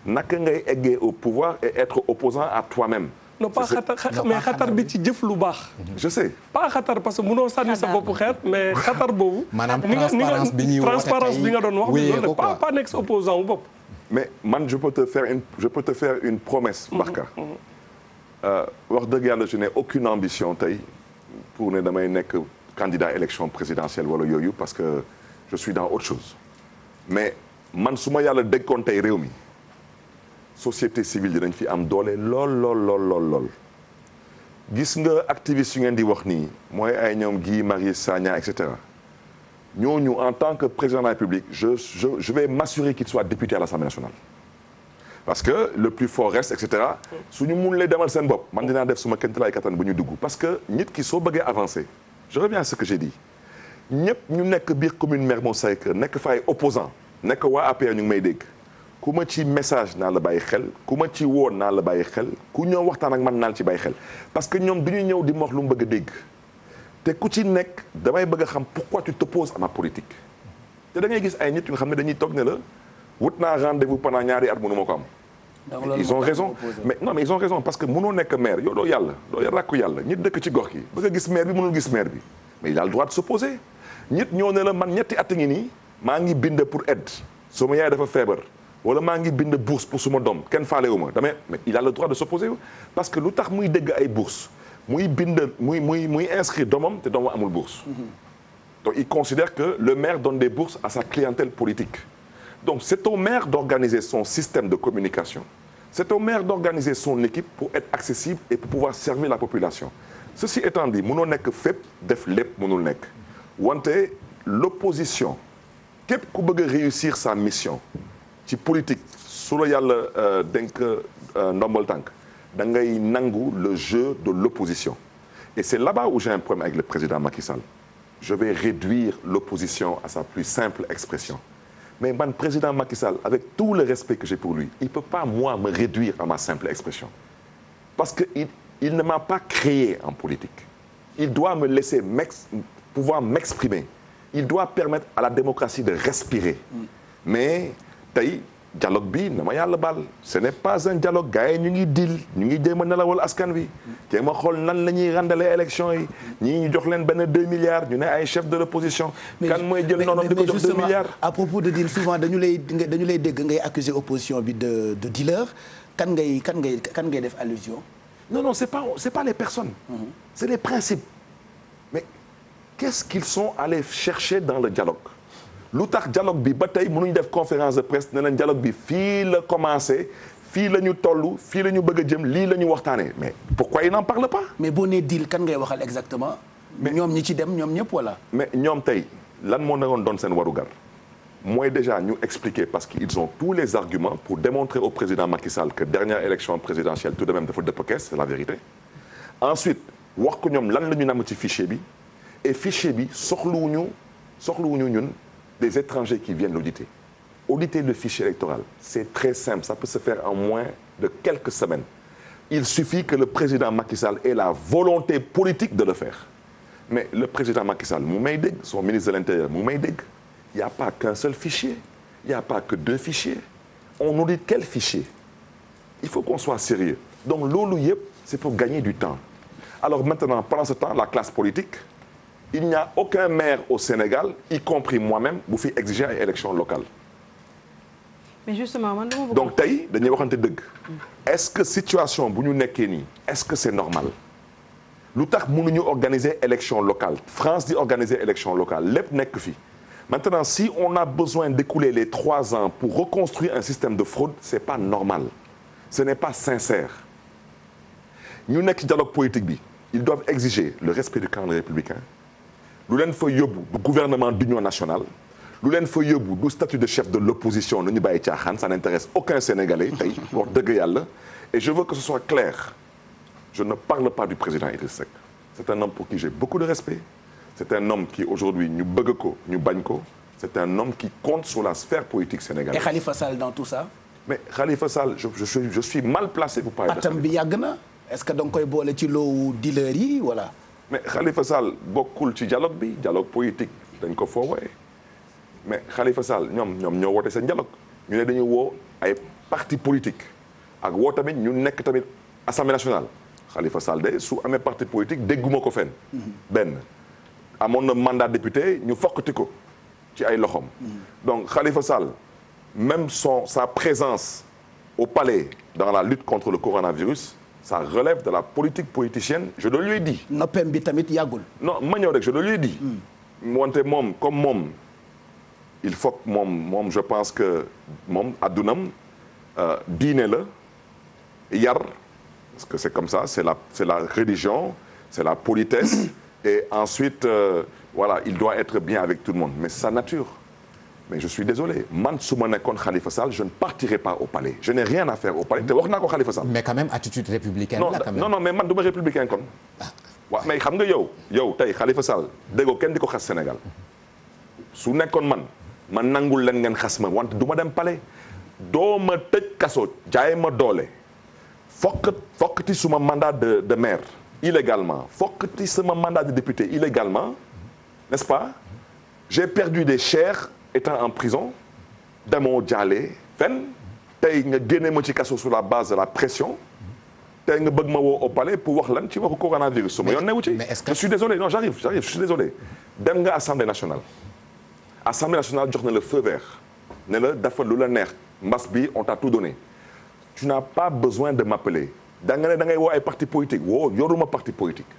naka ngay eggee au pouvoir et être opposant à toi-même. non pas xatar mais xatar bi ci jëf lu baax. je sais. pas xatar parce que mënoo sànni sa bopp xeer mais xatar boobu. maanaam transparence bi ñuy woote transparence bi nga doon wax. loolu pas nekk opposant wu bopp. mais man je peux te faire une promesse. Barka. wax dëgg yàlla je n'ai aucune ambition tey pour ne damay nekk. candidat élection présidentielle wala yooyu parce que je suis dans autre chose mais man su ma yàlla déggoon tey réew mi société civile dinañ fi am doole lool gis nga activistes yu ngeen di wax nii mooy ay ñoom Guy Marius Sagna et cetera ñooñu en tant que président de la République je vais m'assurer qu'il soit député à l'Assemblée nationale parce que le plus fort reste et cetera suñu mun lay demal seen bopp man dinaa def suma kéemtalaay kattan bu ñu dugg parce que nit ki soo bëggee avancer je reviens à ce que j'ai dit ñëpp ñu nekk biir commune Mermoz Sacré-Cœur nekk fa ay opposants nekk waa APR ñu ngi may dégg ku ma ci message naa la bàyyi xel ku ma ci woon naa la bàyyi xel ku ñëw waxtaan ak man naa la ci bàyyi xel parce que ñoom du ñu ñëw di ma wax lu mu bëgg a dégg te ku ci nekk damay bëgg a xam pourquoi tu t'opposes à ma politique te da ngay gis ay nit yu nga xam ne dañuy toog ne la wut naa rendez-vous pendant ñaari at mënu ma ko am ils ont raison mais non mais ils ont raison parce que mënoo nekk maire yow doo yàlla doo rakku yàlla ñit dëkk ci gox gi bëgg a gis maire bi mënul gis maire bi mais il a le droit de s'opposer ñit ñoo ne la man ñetti at ngi nii maa ngi bind pour aide sama yaay dafa feebar wala maa ngi bind bourse pour suma doom kenn faale wu ma mais il a le droit de s'opposer parce que lu tax muy dégg ay bourse muy bind muy inscrire doomam te doomam amul bourse donc il considère que le maire donne des bourses à sa clientèle politique donc c'est au maire d'organiser son système de communication c'est au maire d'organiser son équipe pour être accessible et pour pouvoir servir la population ceci étant dit mënoo nekk fépp def lépp mënul nekk wante l'opposition képp ku bëgg a réussir sa mission ci politique su la yàlla dénk ndombal tànk da ngay nangu le jeu de l'opposition et c'est là-bas où j'ai un problème avec le président Macky Sall je vais réduire l'opposition à sa plus simple expression mais man président Macky Sall avec tout le respect que j'ai pour lui il peut pas moi me réduire à ma simple expression parce que il ne m'a pas créé en politique il doit me laisser pouvoir m'exprimer il doit permettre à la démocratie de respirer mais tey dialogue bi na ma yàlla baal ce n'est pas un dialogue gars yi ñu ngi dil ñu ngi jéem a nelawal askan wi jéem a xool nan la ñuy randale élection yi ñii ñu jox leen benn 2 milliards ñu ne ay chef de l'opposition kan mooy jël noonu di ko jox 2 milliards à propos de deal souvent dañu lay dégg ngay accuser opposition bi de dealer kan ngay def allusion non c'est pas les personnes c'est les principes mais qu'est-ce qu'ils sont allés chercher dans le dialogue lu tax dialogue bi ba tey mënuñ def conférence de presse ne leen dialogue bi fii la commencé fii la ñu toll fii la ñu bëgg a jëm lii la ñu waxtaanee mais pourquoi ils n'en parlent pas. mais boo nee deal kan ngay waxal exactement. mais ñoom ñi ci dem ñoom ñëpp wala. mais ñoom tey lan moo naroon doon seen warugar mooy déjà ñu expliquer parce qu'ils ont tous les arguments pour démontrer au président Macky Sall que dernière élection présidentielle tout de même dafa dëpp kees c'est la vérité. ensuite wax ko ñoom lan la ñu nam ci fichier bi et fichier bi soxluwuñu ñun. des étrangers qui viennent l'auditer. Auditer le fichier électoral, c'est très simple, ça peut se faire en moins de quelques semaines. Il suffit que le président Macky Sall ait la volonté politique de le faire. Mais le président Macky Sall, mu may dégg, son ministre de l'Intérieur, mu may dégg, il n'y a pas qu'un seul fichier, il n'y a pas que 2 fichiers. On audite quel fichier? Il faut qu'on soit sérieux. Donc loolu yëpp, c'est pour gagner du temps. Alors maintenant, pendant ce temps, la classe politique, il n'y a aucun maire au Sénégal, y compris moi-même, bu fi exiger ay élections locales. mais justement man dama bëgg donc tey dañuy waxante dëgg. est-ce que situation bu ñu nekkee nii est-ce que c'est normal lu tax mënuñu organiser élection locale France di organiser élection locale lépp nekk fi maintenant si on a besoin d'écouler les 3 ans pour reconstruire un système de fraude c'est pas normal ce n'est pas sincère ñu nekk ci dialogue politique bi ils doivent exiger le respect du calendrier républicain. lu leen fa yóbbu du gouvernement d'union nationale lu leen fa yóbbu du statut de chef de l'opposition nañu bàyyi caaxaan ça n'intéresse aucun Sénégalais tey wax dëgg yàlla et je veux que ce soit clair je ne parle pas du président Idriss Seck c'est un homme pour qui j'ai beaucoup de respect c'est un homme qui aujourd'hui ñu bëgg ko ñu bañ ko c'est un homme qui compte sur la sphère politique sénégalaise. et Khalifa Sall dans tout ça. mais Khalifa Sall je suis mal placé pour parler de atam bi yàgg na est-ce que da nga koy boole ci loowu dealer yi wala. mais Khalifa Sall bokkul ci dialogue bi dialogue politique dañ ko foowee mais Khalifa Sall ñoom ñoo woote seen dialogue ñu ne dañuy woo ay parti politique ak woo tamit ñu nekk tamit assemblée nationale Khalifa Sall de su amee parti politique dégguma ko fenn. benn amoon na mandat député ñu fokkati ko ci ay loxoom. donc Khalifa Sall même sa présence au palais dans la lutte contre le coronavirus. ça relève de la politique politicienne je le lui ai dit. noppem bi tamit yàggul. non ma ñëw rek je le lui ai dit. wante moom comme moom il faut que moom je pense que moom addunam diine la yar parce que c'est comme ça c'est la religion c'est la politesse et ensuite voilà il doit être bien avec tout le monde mais sa nature. mais je suis désolé man su ma nekkoon Khalifa Sall je ne partirai pas au palais je n'ai rien à faire au palais te wax naa ko Khalifa Sall. mais quand même attitude républicaine la quand même. non mais man du ma républicain kon. waaw mais xam nga yow tey Khalifa Sall déggoo kenn di ko xas Sénégal su nekkoon man nangul leen ngeen xas ma wante du ma dem palais doo ma tëj kaso jaay ma doole fokkati suma mandat de maire illégalement fokkati sama mandat de député illégalement n'est-ce pas j'ai perdu des chairs étant en prison demoo jaale fenn tey nga génne ma ci kaso sur la base de la pression tey nga bëgg ma woo au palais pour wax lan ci waxu coronavirus su ma yoon newu ci je suis désolé non j'arrive je suis désolé dem nga assemblée nationale jox na le feu vert ne la dafa lu la neex mbas bi on t'a tout donné tu n'as pas besoin de m'appeler da nga ne da ngay woo ay parti politique yoruma parti politique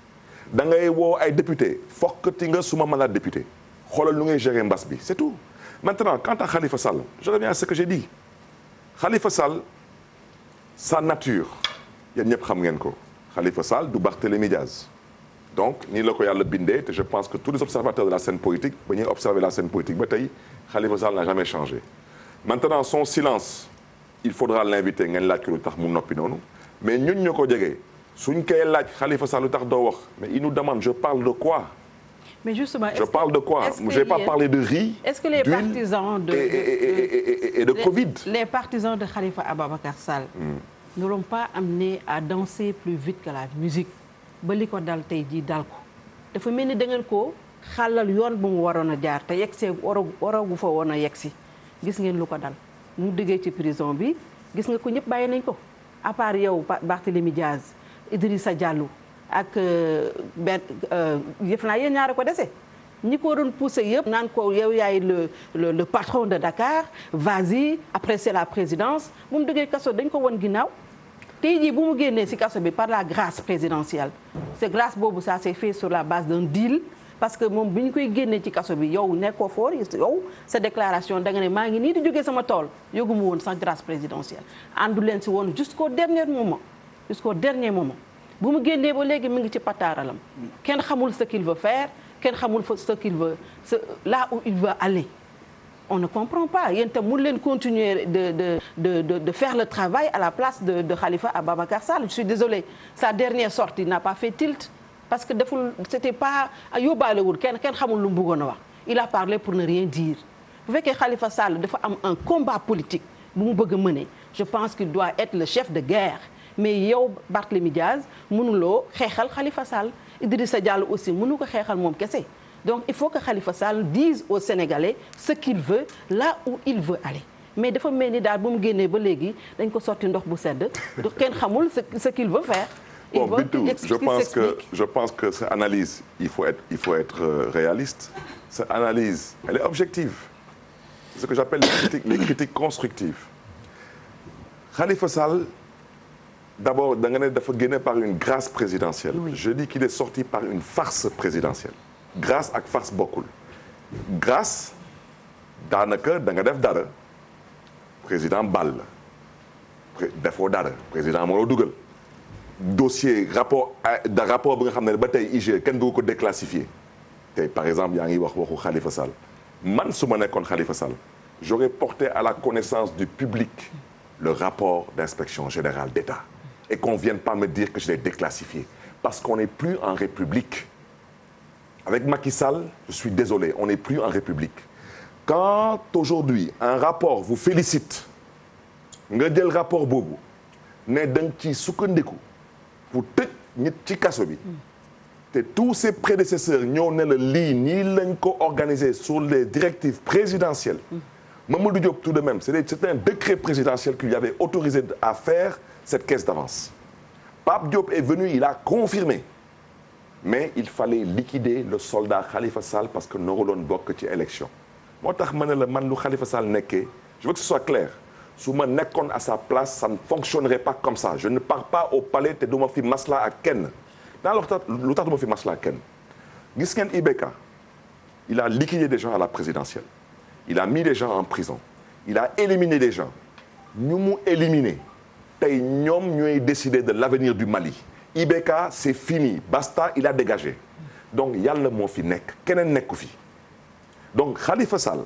da ngay woo ay député fokkati nga suma mandat député xoolal lu ngay gérer mbas bi c'est tout maintenant quant à Khalifa Sall je reviens à ce que j'ai dit Khalifa Sall sa nature yéen ñëpp xam ngeen ko Khalifa Sall du Barthélémy Diaz donc nii la ko yàlla bindee te je pense que tous les observateurs de la scène politique ba ñuy observer la scène politique ba tey Khalifa Sall n'a jamais changé maintenant son silence il faudra l'inviter ngeen laaj ko lu tax mu noppi noonu mais ñun ñu ko jege suñ koy laaj Khalifa Sall lu tax doo wax mais il nous demande je parle de quoi. mais justement je parle de quoi j'ai pas parlé de riz. est-ce que les partisans et de Covid. les partisans de Khalifa Ababacar Sall. ne l'ont pas amené à danser plus vite que la musique ba li ko dal tey jii dal ko dafa mel ni da ngeen ko xàllal yoon bu mu waroon a jaar te yegg see waragu fa woon a yegg si gis ngeen lu ko dal mu duggee ci prison bi gis nga ko ñëpp bàyyi nañ ko à part yow Barthélémy Diaz Idrissa Diallo ak yëf naa yéen ñaare ko dese ñi ko doon poussé yëpp naan ko yow yaay le patron de Dakar vas-y après c'est la présidence bu mu duggee kaso dañ ko won ginnaaw tey jii bu mu génnee ci kaso bi par la grâce présidentielle c'est grâce boobu ça s'est fait sur la base d'un deal parce que moom bi ñu koy génnee ci kaso bi yow nekkoo foor yow sa déclaration da nga ne maa ngi nii di jógee sama tool yógu mu woon sans grâce présidentielle àndu leen ci woon jusqu'au dernier moment bu mu génnee ba léegi mi ngi ci pataaralam kenn xamul ce qu'il veut faire kenn xamul ce qu'il veut là où il veut aller on ne comprend pas yéen itam mun leen continuer de faire le travail à la place de Khalifa Ababacar Sall je suis désolée sa dernière sortie n'a pas fait tilt parce que deful c'était pas yóbbaalewul kenn xamul lu mu bëggoon a wax il a parlé pour ne rien dire bu fekkee Khalifa Sall dafa am un combat politique bu mu bëgg a mener je pense qu'il doit être le chef de guerre mais yow Barthélémy Diaz mënuloo xeexal Khalifa Sall Idrissa Diallo aussi mënu ko xeexal moom kese donc il faut que Khalifa Sall dise aux Sénégalais ce qu'il veut là où il veut aller mais dafa mel ni daal bu mu génnee ba léegi dañ ko sotti ndox bu sedd kenn xamul ce qu'il veut faire. Bon Bintou je pense que cette analyse il faut être réaliste cette analyse elle est objective c'est ce que j'appelle les critiques constructives Khalifa Sall. D'abord da nga ne dafa génne par une grâce présidentielle. Oui. Je dis qu'il est sorti par une farce présidentielle. grâce ak farce bokkul. grâce daanaka da nga def dara président bal la defoo dara président moo la dugal. dossier rapport bi nga xam ne ba tey IGE kenn du ko déclassifier tey par exemple yaa ngi waxu Khalifa Sall man su ma nekkoon Khalifa Sall j'aurais porté à la connaissance du public le rapport d'inspection générale d'État. Et qu'on ne vienne pas me dire que je l'ai déclassifié. Parce qu'on n'est plus en République. Avec Macky Sall, je suis désolé, on n'est plus en République. Quand aujourd'hui, un rapport vous félicite, nga jël rapport boobu ne da nga ci sukkandiku pour tëj nit ci kaso bi te tous ses prédécesseurs ñoo ne la lii nii lañ ko organiser sur les directives présidentielles. Mamadou Diop tout de même, c'était un décret présidentiel qui lui avait autorisé à faire cette caisse d'avance. Pape Diop est venu, il a confirmé. Mais il fallait liquider le soldat Khalifa Sall parce que naruloon bokk ci élection. moo tax ma ne la man lu Khalifa Sall nekkee je veux que ce soit clair su ma nekkoon à sa place ça ne fonctionnerait pas comme ça je ne pars pas au palais te du ma fi masla ak kenn. dans lu tax du ma fi masla ak kenn gis ngeen IBK il a liquidé des gens à la présidentielle. Il a mis des gens en prison. Il a éliminé des gens. ñu mu éliminé tey ñoom ñooy décider de l'avenir du Mali. IBK c'est fini basta il a dégagé donc yàlla moo fi nekk keneen nekku fi donc Khalifa Sall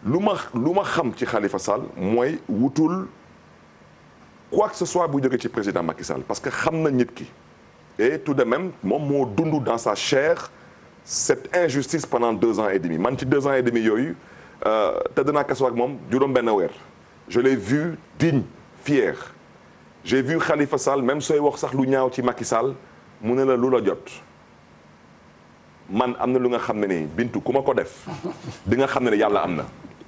lu ma xam ci Khalifa Sall mooy wutul quoi que ce soit bu jógee ci président Macky Sall parce que xam na nit ki et tout de même moom moo dund dans sa chair cette injustice pendant 2 ans et demi man ci 2 ans et demi yooyu tëdd naa kaso ak moom juróom-benn weer je l'ai vu digne fier j'ai vu Khalifa Sall même sooy wax sax lu ñaaw ci Macky Sall mu ne la lu la jot man am na lu nga xam ne ni Bintu ku ma ko def di nga xam ne yàlla am na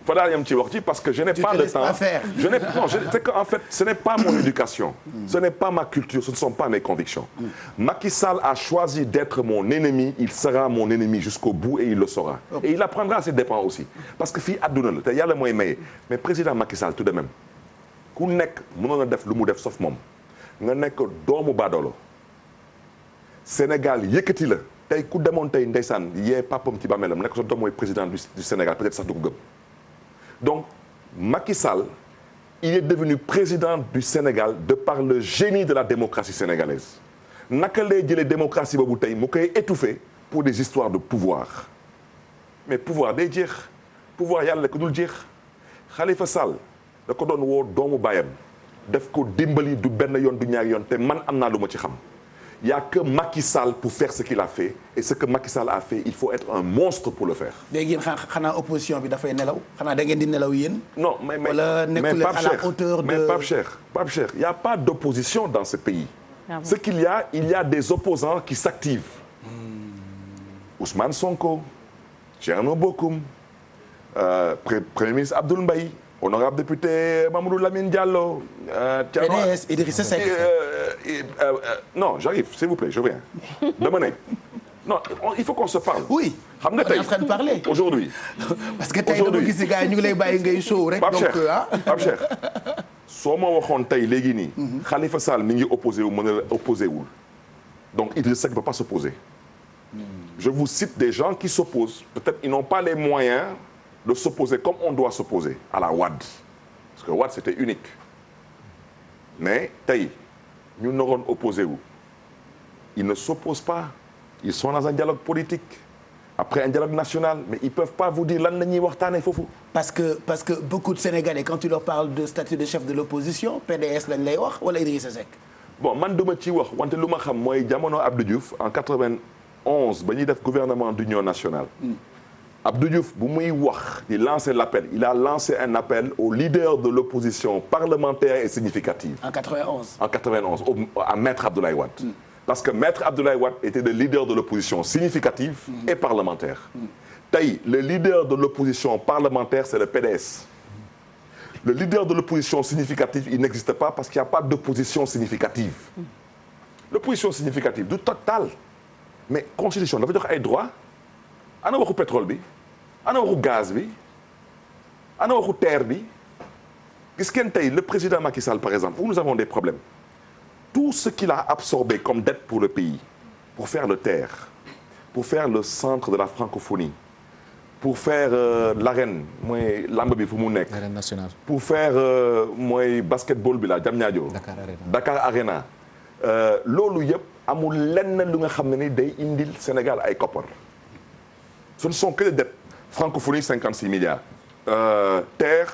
fa daal yam ci wax ci parce que je n'ai pas le temps. C'est qu'en fait ce n'est pas mon éducation. Ce n'est pas ma culture, ce ne sont pas mes convictions. Macky Sall a choisi d'être mon ennemi, il sera mon ennemi jusqu'au bout et il le saura. Et il apprendra à ses dépens aussi. Parce que fii àdduna la te yàlla mooy maye mais président Macky Sall tout de même ku nekk mënoon a def lu mu def sauf moom nga nekk doomu baadoolo Sénégal yëkkati la tey ku demoon tey ndeysaan yee papam ci bàmmeelam nekk sa doom mooy président du Sénégal peut-être sax du ko gëm donc Macky Sall il est devenu président du Sénégal de par le génie de la démocratie sénégalaise naka lay jëlee démocratie boobu tey mu koy étouffer pour des histoires de pouvoir mais pouvoir day jeex pouvoir yàlla ko dul jeex Khalifa Sall da ko doon woo doomu baayam def ko dimbali du benn yoon du ñaari yoon te man am naa lu ma ci xam il y a que Macky Sall pour faire ce qu'il a fait et ce que Macky Sall a fait il faut être un monstre pour le faire. léegi yéen xanaa opposition bi dafay nelaw xanaa da ngeen di nelaw yéen. non mais à la hauteur de mais Pape Cheikh il y a pas d'opposition dans ce pays. Ah bon. Ce qu'il y a des opposants qui s'activent. Ousmane Sonko, Thierno Bocoum, Premier ministre Abdoul Mbaye, honorable député Mamadou Lamine Diallo. PDS, Idrissa Seck. Non, j'arrive, s'il vous plaît, je viens. Dama ne non il faut qu'on se parle. Oui. xam nga tey on est en train de parler. aujourd'hui parce que tey dama gis gars yi ñu ngi lay bàyyi ngay show rek. donc Pape Cheikh soo ma waxoon tey léegi nii. Khalifa Sall mi ngi opposé wu mën a opposé wul donc Idrissa Seck ne peut pas s'opposer. Je vous cite des gens qui s'opposent peut-être ils n'ont pas les moyens de s'opposer comme on doit s'opposer à la Wade parce que Wade c'était unique mais tey ñu naroon opposé wu ils ne s'opposent pas ils sont dans un dialogue politique après un dialogue national mais ils peuvent pas vous dire lan la ñuy waxtaanee foofu. parce que beaucoup de Sénégalais quand tu leur parles de statut de chef de l'opposition PDS lañ lay wax wala Idrissa Seck. bon man duma ci wax wante lu ma xam mooy jamono Abdou Diouf en 91 ba ñuy def gouvernement d'union nationale. Abdou Diouf bu muy wax di lancer l'appel il a lancé un appel aux leaders de l'opposition parlementaire et significative. En 91. En 91 à Maître Abdoulaye Wade. Parce que Maître Abdoulaye Wade était le leader de l'opposition significative et parlementaire. Tey le leader de l'opposition parlementaire c'est le PDS. Le leader de l'opposition significative il n'existe pas parce qu'il n'y a pas d'opposition significative. L'opposition significative du total mais constitution dafa jox ay droits ana waxu pétrole bi ana waxu gaz bi ana waxu terre bi gis ngeen tey le président Macky Sall par exemple où nous avons des problèmes tout ce qu'il a absorbé comme dette pour le pays pour faire le TER pour faire le centre de la francophonie pour faire l'arène mooy lamb bi fu mu nekk. Arène nationale. pour faire mooy basketball bi la Diamniadio. Dakar Arena. Loolu yëpp amul lenn lu nga xam ne ni day indil Sénégal ay koppar. Ce ne sont que des dettes. Francophonie 56 milliards. TER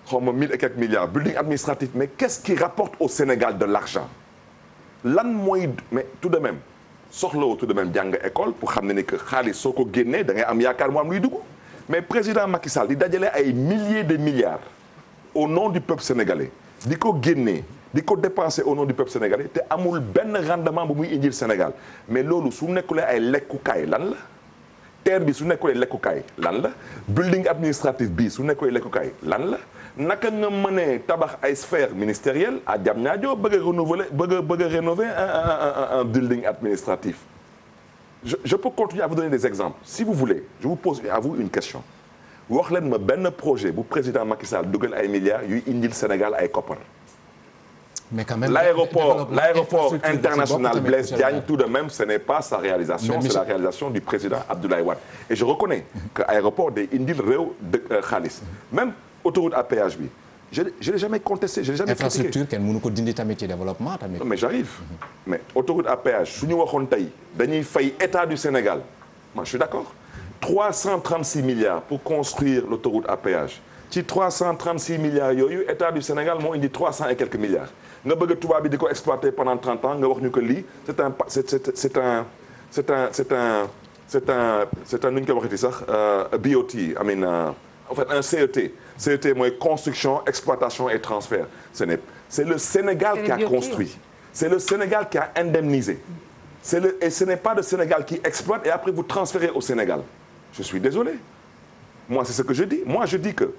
xaw ma 1000 et quelques milliards. Building administratif mais qu'est-ce qui rapporte au Sénégal de l'argent lan mooy mais tout de même soxlawoo tout de même jàng école pour xam ne ni que xaalis soo ko génnee da ngay am yaakaar mu am luy dugg mais président Macky Sall di dajale ay milliers de milliards au nom du peuple sénégalais di ko génnee di ko dépenser au nom du peuple sénégalais te amul benn rendement bu muy indil Sénégal mais loolu su nekkulee ay lekkukaay lan la terre bi su nekkulee lekkukaay lan la building administratif bi su nekkulee lekkukaay lan la naka nga mënee tabax ay sphères ministérielles à Diamniadio bëgg a renouveler bëgg a rénover un building administratif je peux continuer à vous donner des exemples si vous voulez je vous pose à vous une question wax leen ma benn projet bu président Macky Sall dugal ay milliards yuy indil Sénégal ay koppar. Mais quand même l'aéroport international Blaise Diagne tout de même ce n'est pas sa réalisation c'est la réalisation du président Abdoulaye Wade et je reconnais que aéroport day indil réew de xaalis même autoroute à péage bi je l'ai jamais contesté je l'ai jamais critiqué. Infrastructure kenn mënu ko dindi tamit ci développement tamit. mais j'arrive mais autoroute à péage su ñu waxoon tey dañuy fay état du Sénégal moi je suis d'accord 336 milliards pour construire l'autoroute à péage ci 336 milliards yooyu état du Sénégal moo indi 300 et quelques milliards nga bëgg a tubaab bi di ko exploiter pendant 30 ans nga wax ñu que lii c'est un nu ñu koy waxati sax BOT I mean en fait un CET mooy construction exploitation et transfert c'est le Sénégal qui a construit c'est le Sénégal qui a indemnisé et ce n'est pas le Sénégal qui exploite et après vous transférez au Sénégal je suis désolé moi c'est ce que je dis moi je dis que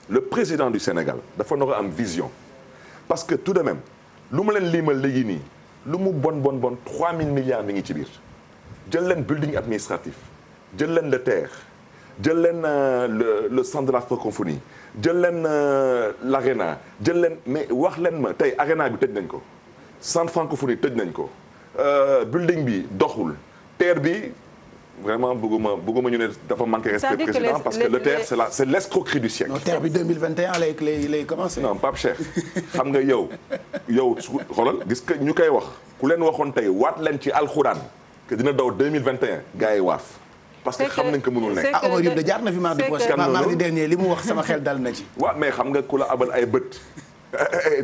le président du Sénégal dafa nar a am vision parce que tout de même lu ma leen liimal léegi nii lu mu bon 3000 milliards mi ngi ci biir jël leen building administratif jël leen le TER jël leen le centre de la francophonie jël leen l'Arena jël leen mais wax leen ma tey Arena bi tëj nañ ko centre francophonie tëj nañ ko building bi doxul TER bi vraiment bëgguma ñu ne dafa manqué respect président parce que le TER c'est l'escroquerie du siècle. non TER bi 2021 lay commencé. non Pape Cheikh xam nga yow xoolal gis nga ñu koy wax ku leen waxoon tey waat leen ci alxuraan que dina daw 2021 gars yi waaf. parce que xam nañ ko mënul nekk. Omar Youm de jaar na fi mardi dernier li mu wax sama xel dal na ci. waaw mais xam nga ku la abal ay bët.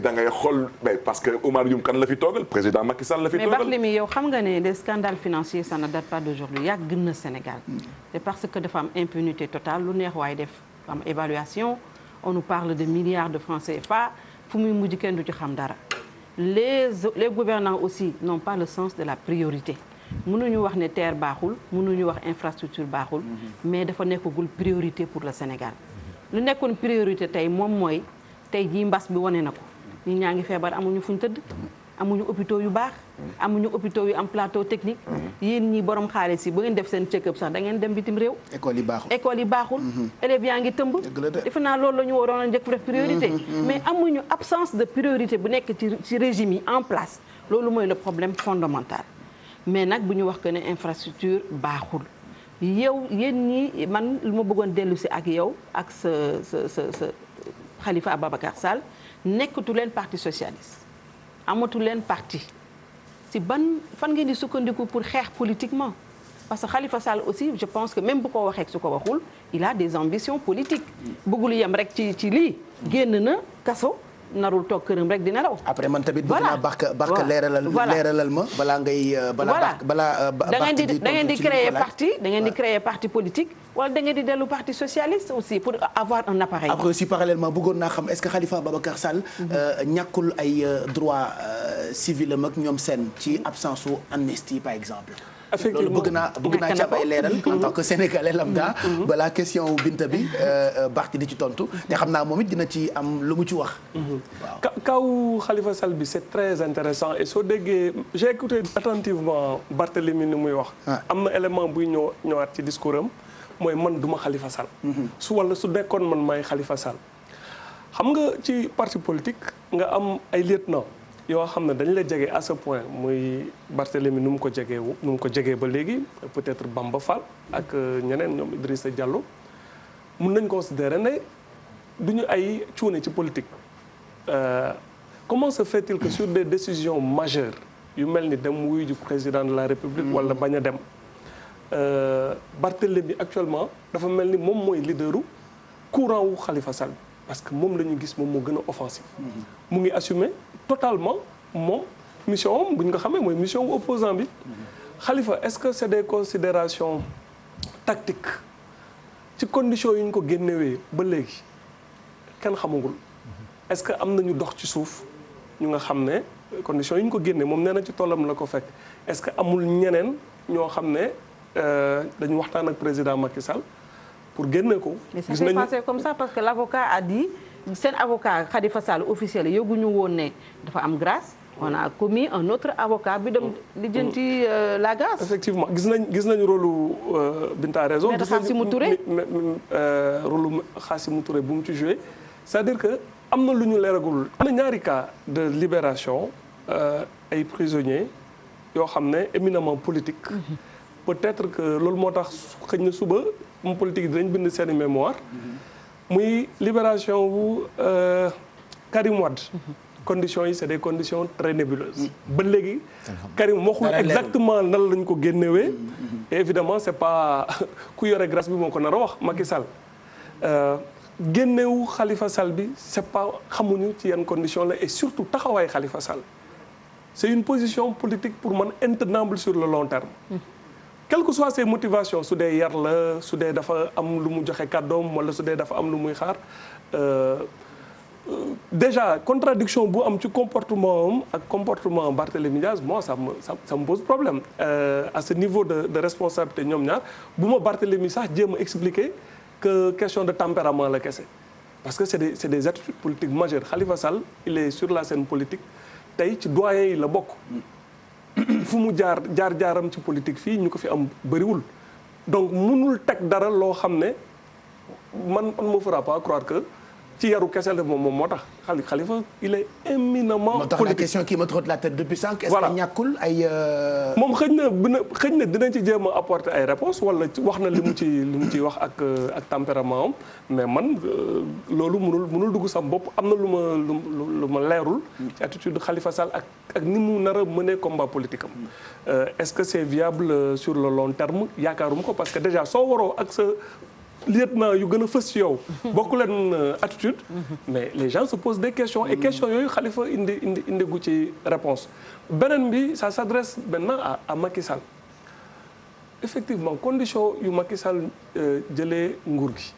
da ngay xool parce que Omar Youm kan la fi toogal président Macky Sall la fi toogal. mais Barthélémy yow xam nga ne les scandales financiers ça ne date pas d'aujourd'hui yàgg na Sénégal. c'est parce que dafa am impunité totale lu neex waaye def am évaluation on nous parle de milliards de francs CFA fu muy mujj kenn du ci xam dara. les gouvernants aussi n'ont pas le sens de la priorité mënuñu wax ne terre baaxul mënuñu wax infrastructure baaxul. mais dafa nekkagul priorité pour le Sénégal. lu nekkoon priorité tey moom mooy. tey jii mbas bi wane na ko nit ñaa ngi feebar amuñu fuñ tëdd amuñu hôpitaux yu baax amuñu hôpitaux yu am plateau technique yéen ñi borom xaalis yi ba ngeen def seen check-up sax da ngeen dem bitim réew. école yi baaxul élèves yaa ngi tëmb. defe naa loolu la ñu waroon a njëkk def priorité. mais amuñu absence de priorité bu nekk ci régime yi en place loolu mooy le problème fondamental mais nag bu ñu wax que ne infrastructure baaxul yow yéen ñi man lu ma bëggoon dellu si ak yow ak sa Khalifa Ababacar Sall nekkatu leen parti socialiste amatu leen parti si fan ngeen di sukkandiku pour xeex politiquement parce que Khalifa Sall aussi je pense que même bu ko waxee su ko waxul il a des ambitions politiques bëggul yem rek ci lii génn na kaso narul toog këram rek dina raw. après man tamit bëgg naa barka leeralal ma balaa ngay. da ngeen di créer parti politique. wala da ngeen di dellu parti socialiste aussi pour avoir un appareil. après aussi parallèlement bëggoon naa xam est-ce que Khalifa Ababacar Sall. ñàkkul ay droit civil am ak ñoom seen ci absence su amnistie par exemple. effectivement loolu bëgg naa ci am ay leeral en tant que sénégalais lambda. balaa question Binta bi Barth di ci tontu. te xam naa moom it dina ci am lu mu ci wax. waaw kaw Khalifa Sall bi c'est très intéressant et soo déggee j'ai écouté attentivement Barthélémy ni muy wax. am na élément buy ñëwaat ci discours am mooy man duma Khalifa Sall. su nekkoon man maay Khalifa Sall. xam nga ci parti politique nga am ay lieutenant yoo xam ne dañ la jege à ce point muy Barthélémy nu mu ko jegee ba léegi peut-être Bamba Fall ak ñeneen ñoom Idrissa Diallo mun nañ considérer ne du ñu ay cuune ci politique. Comment se fait-il que sur des décisions majeures yu mel ni dem wuyu ju président de la République wala bañ a dem Barthélémy actuellement dafa mel ni moom mooy leaderu courant wu Khalifa Sall parce que moom la ñu gis moom moo gën a offensif. mu ngi assumer totalement moom mission am bu ñu ko xamee mooy mission wu opposant bi. Khalifa est-ce que c'est des considérations tactiques ci conditions yi ñu ko génnewee ba léegi kenn xamagul. est-ce que am nañu dox ci suuf ñu nga xam ne conditions yi ñu ko génne moom nee na ci tollam la ko fekk est-ce que amul ñeneen ñoo xam ne dañu waxtaan ak président Macky Sall pour génne ko. mais ça s'est passé comme ça parce que l'avocat a dit seen avocat Khalifa Sall officiel yëguñu woon ne dafa am grâce. on a commis un autre avocat bi dem lijjanti la grâce. effectivement gis nañu rôle Binta raison. mais Khassimou Touré rôle Khassimou Touré bu mu ci joué c'est-à-dire que. am na lu ñu leeragul am na ñaari cas de libération ay prisonniers yoo xam ne éminemment politique peut-être que loolu moo tax xëy na suba mu politique yi dinañ bind seeni mémoire muy libération wu Karim Wade conditions yi c'est des conditions très nébuleuses ba léegi Karim waxul exactement nan lañ ko génnewee et évidemment c'est pas ku yore grâce bi moo ko nar a wax Macky Sall génnewu Khalifa Sall bi c'est pas xamuñu ci yan conditions la et surtout taxawaay Khalifa Sall c'est une position politique pour man intenable sur le long terme. Quelles que soient ses motivations su dee yar la su dee dafa am lu mu joxe kàddoom wala su dee dafa am lu muy xaar déjà contradiction bu am ci comportement am ak comportement Barthélémy Diaz moi ça me pose problème à ce niveau de responsabilité ñoom ñaar bu ma Barthélémy sax jéem a expliquer que question de tempérament la kese parce que c'est des attitudes politiques majeures Khalifa Sall il est sur la scène politique tey ci doyen yi la bokk fu mu jaaram ci politique fii ñu ko fi am bëriwul donc mënul teg dara loo xam ne man me fera pas croire que ci yaru kese la moom moo tax Khalifa il est éminemment politique. moo tax la question qui me trotte la tête depuis sànq. est-ce que ñàkkul ay. moom xëy na dinañ ci jéem a apporter ay réponses wala wax na li mu ciy wax ak tempérament am mais man loolu mënul dugg sam bopp am na lu ma leerul. ci attitude Khalifa Sall ak ni mu nar a mënee combat politique am. est-ce que c'est viable sur le long terme yaakaaruma ko parce que déjà soo waroo ak sa. lieutenant yu gën a fës ci yow bokk leen attitude mais les gens se posent des questions et questions yooyu Khalifa indi gu ci réponse beneen bi ça s'adresse maintenant à Macky Sall effectivement condition yu Macky Sall jëlee nguur gi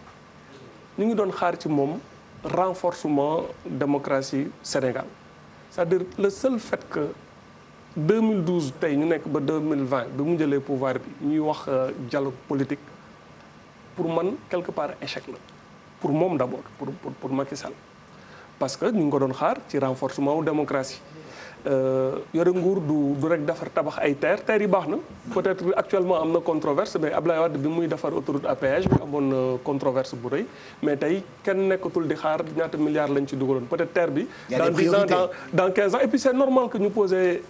ñu ngi doon xaar ci moom renforcement démocratie Sénégal c'est-à-dire le seul fait que 2012 tey ñu nekk ba 2020 bi mu jëlee pouvoir bi ñuy wax dialogue politique pour man quelque part échec la pour moom d'abord pour Macky Sall parce que ñu ngi ko doon xaar ci renforcement wu démocratie yore nguur du rek defar tabax ay terre yi baax na peut-être actuellement am na controverse mais Ablaye Wade bi muy defar autoroute à péage bi amoon na controverse bu rëy mais tey kenn nekkatul di xaar ñaata milliards lañ ci dugaloon peut-être terre bi dans 10 ans dans 15 ans et puis c'est normal que ñu poser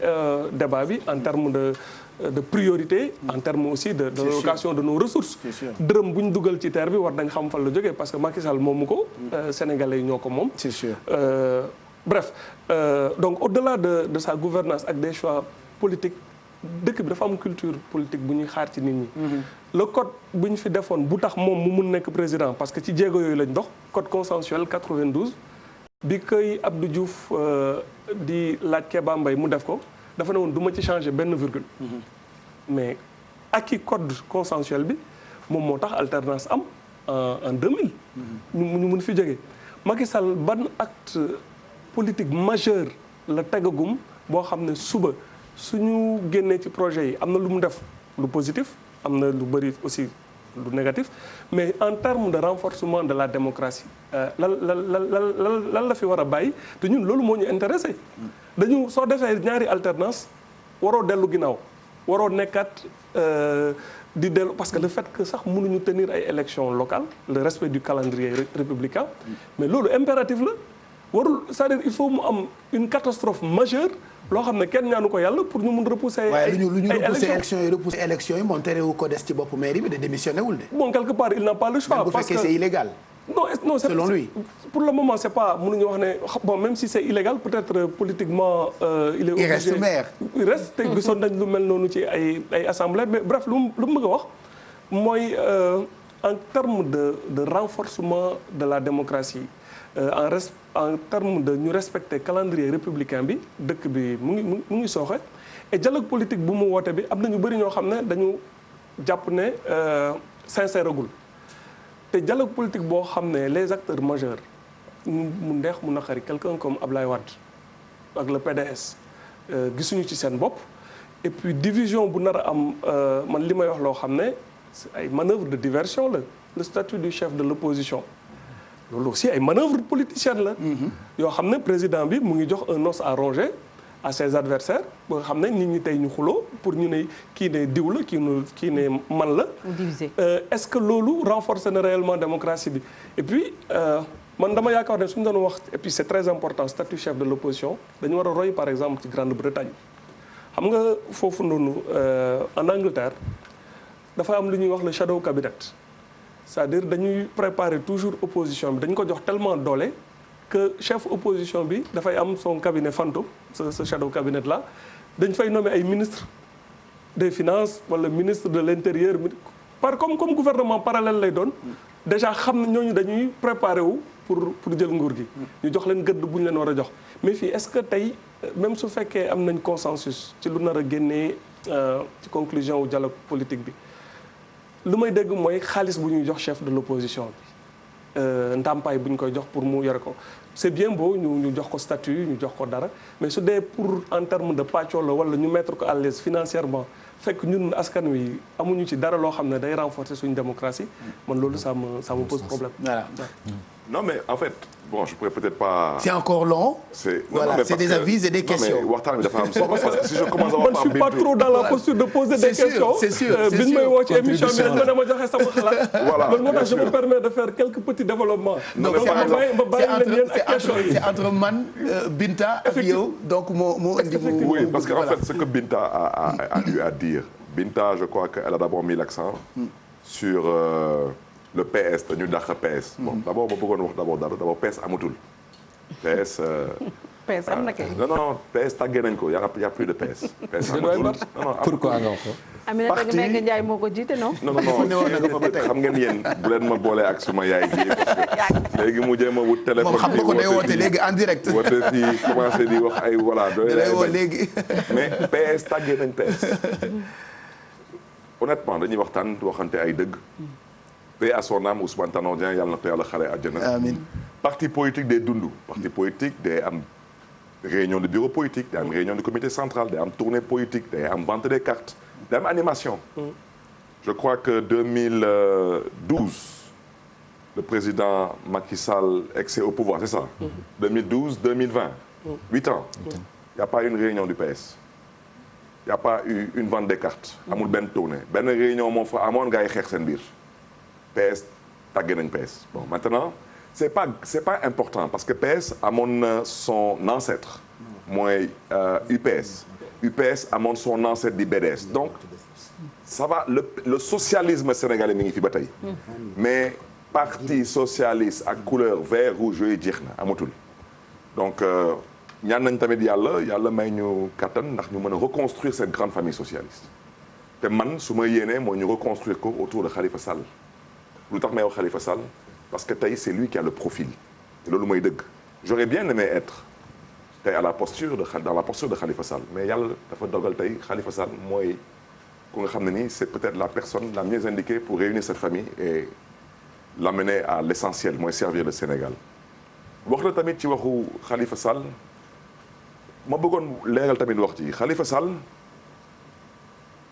débat bi en termes de priorité en termes aussi de l'allocation de nos ressources dërëm bu ñu dugal ci terre bi war nañ xam fan la jógee parce que Macky Sall moomu ko sénégalais yi ñoo ko moom c'est sûr bref donc au-delà de sa gouvernance ak des choix politiques dëkk bi dafa am culture politique bu ñuy xaar ci nit ñi le code bu ñu fi defoon bu tax moom mu mun nekk président parce que ci jéego yooyu lañ dox code consensuel 92 bi koy Abdou Diouf di laaj Kéba Mbaye mu def ko dafa ne woon du ma ci changer benn virgule mais acquis code consensuel bi moom moo tax alternance am en 2000 ñu mun fi jógee Macky Sall ban acte politique majeur la tegagum boo xam ne suba suñu génnee ci projet yi am na lu mu def lu positif am na lu bëri aussi lu négatif mais en termes de renforcement de la démocratie lan la fi war a bàyyi te ñun loolu moo ñu intéressé dañu soo defee ñaari alternance waroo dellu ginnaaw waroo nekkaat di dellu parce que le fait que sax mënuñu tenir ay élections locales le respect du calendrier républicain mais loolu impératif la warul c'est-à-dire il faut mu am une catastrophe majeure loo xam ne kenn ñaanu ko yàlla pour ñu mun repousser ay lu ñu repousser élection yi moom terewu ko des ci bopp mairie bi de démissionné wul de. bon quelque part il n'a pas le choix. parce que c'est illégal. non selon lui. pour le moment c'est pas mënuñu wax ne bon même si c'est illégal peut-être politiquement. il est obligé il reste maire. il reste te gisoon nañ lu mel noonu ci ay assemblée mais bref lu mu bëgg a wax mooy en termes de renforcement de la démocratie en termes de ñu respecter calendrier républicain bi dëkk bi mu ngi sooxe et dialogue politique bu mu woote bi am na ñu bëri ñoo xam ne dañu jàpp ne sincère agul te dialogue politique boo xam ne les acteurs majeurs mu neex mu naqari quelqu'un comme Ablaye Wade ak le PDS gisuñu ci seen bopp et puis division bu nar a am man li may wax loo xam ne ay manœuvre de diversion la le statut du chef de l'opposition loolu aussi ay manœuvre politicienne la yoo xam ne président bi mu ngi jox un os à ronger à ses adversaires ba nga xam ne nit ñi tey ñu xuloo pour ñu ne kii ne diw la kii ne man la est-ce que loolu renforcer na réellement démocratie bi et puis man dama yaakaar ne suñu doon wax et puis c'est très important statut chef de l'opposition dañu war a roy par exemple ci Grande-Bretagne xam nga foofu noonu en Angleterre dafa am lu ñuy wax le shadow cabinet c'est-à-dire dañuy préparer toujours opposition bi dañu ko jox tellement doole que chef opposition bi dafay am son cabinet fantôme ce shadow cabinet là dañ fay nommer ay ministre des finances wala ministre de l'intérieur comme gouvernement parallèle lay doon déjà xam na ñooñu dañuy préparer wu pour jël nguur gi ñu jox leen gëdd bu ñu leen war a jox mais fii est-ce que tey même su fekkee am nañ consensus ci lu nar a génnee ci conclusion wu dialogue politique bi lu may dégg mooy xaalis bu ñuy jox chef de l'opposition bi ndàmpaay bu ñu koy jox pour mu yore ko c'est bien beau ñu jox ko statut ñu jox ko dara mais su dee pour en termes de pàccoo la wala ñu mettre ko à l'aise financièrement fekk ñun askan wi amuñu ci dara loo xam ne day renforcer suñu démocratie man loolu ça me pose problème. Voilà. Non, mais en fait, bon, je pourrais peut-être pas. C'est encore long. Voilà, c'est des avis et des questions. Non, mais waxtaan bi dafa am solo parce que si je commence à voir man je suis pas trop dans la posture de poser des questions. C'est sûr. bi ñu may woo ci émission bi dañ ma joxe sama xalaat. Voilà. loolu moo tax je me permets de faire quelques petits développements. Non, mais par exemple, ma bàyyi leen yéen ak questions yi. c'est entre man Binta ak yow donc moo indi. Oui, parce qu'en fait, ce que Binta a eu à dire, Binta, je crois qu'elle a d'abord mis l'accent sur le PS, dañu dàq PS. Bon, d'abord ma bëggoon wax d'abord PS amatul. PS. PS am na kay. Non, PS tàggee nañ ko y a plus de PS. PS amatul. Non, pourquoi nga wax ko. Aminata Mbengue Ndiaye moo ko jiite non. non xam ngeen yéen bu leen ma boole ak suma yaay ji parce que léegi mu jéem a wut téléphone. moom xam nga ko day woote léegi en direct. woote fii commencé di wax ay voilà. day woo léegi. mais PS tàggee nañ PS. honnêtement dañuy waxante ay dëgg. paix à son âme Ousmane Tanor Dieng yàlla na ko yàlla xare àjjana. amiin. parti politique day dund. parti politique day am réunion de bureau politique day am réunion de comité central day am tournée politique day am vente des cartes day am animation. je crois que 2012 le président Macky Sall excès au pouvoir c'est ça. 2012 2020. 8 ans. il y a pas une réunion du PS. il y a pas eu une vente des cartes. amul benn tournée benn réunion moo fa amoon gars yi xeex seen biir. PS tàggee nañ PS bon maintenant c'est pas important parce que PS amoon na son ancêtre mooy UPS. UPS amoon son ancêtre di BDS donc ça va le socialisme sénégalais mi ngi fi ba tey. mais parti socialiste ak couleur vert rouge yooyu jeex na amatul. donc ñaan nañ tamit yàlla may ñu kattan ndax ñu mën a reconstruire cette grande famille socialiste. te man su ma yéenee moo ñu reconstruire ko autour de Khalifa Sall. lu tax may wax Khalifa Sall parce que tey c'est lui qui a le profil te loolu mooy dëgg j'aurais bien aimé être tey dans la posture de Khalifa Sall mais yàlla dafa dogal tey Khalifa Sall mooy ku nga xam ne nii c'est peut-être la personne la mieux indiquée pour réunir cette famille et l'amener à l'essentiel mooy servir le Sénégal. wax na tamit ci waxu Khalifa Sall ma bëggoon leeral tamit wax ci Khalifa Sall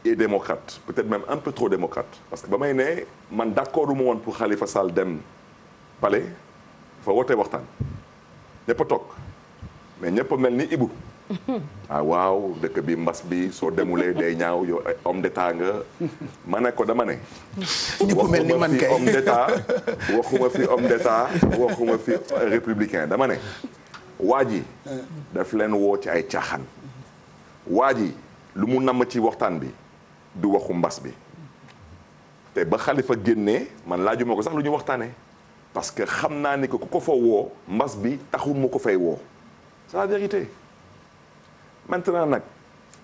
et démocrate peut-être même un peu trop démocrate parce que ba may ne man d'accord uma woon pour Khalifa Sall dem palais fa wootee waxtaan ñëpp a toog mais ñëpp a mel ni Ibou ah waaw dëkk bi mbas bi soo demulee day ñaaw yow homme d'état nga ma ne ko dama ne ñëpp mel ni man kay homme d'état waxuma fi homme d'état waxuma fi républicain dama ne waa ji daf leen woo ci ay caaxaan waa ji lu mu namm ci waxtaan bi du waxu mbas bi te ba Khalifa génnee man laajuma ko sax lu ñu waxtaanee parce que xam naa ni que ku ko fa woo mbas bi taxul mu ko fay woo c'est la vérité maintenant nag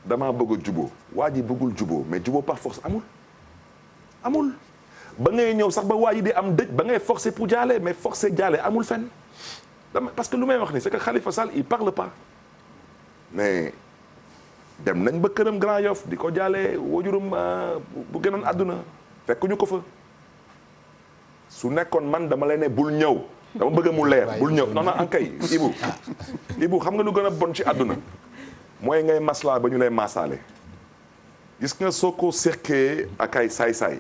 damaa bëgg a juboo waa ji bëggul juboo mais juboo par force amul ba ngay ñëw sax ba waa ji di am dëj ba ngay forcer pour jaale mais forcer jaale amul fenn parce que lu may wax ni c'est que Khalifa Sall il parle pas mais dem nañ ba këram Grand Yoff di ko jaale wajurum bu gënoon àdduna fekkuñu ko fa su nekkoon man dama lay ne bul ñëw dama bëgg mu leer bul ñëw non ankay Ibou xam nga lu gën a bon ci àdduna mooy ngay maslaa ba ñu lay maasaale gis nga soo ko seqee ak ay saay-saay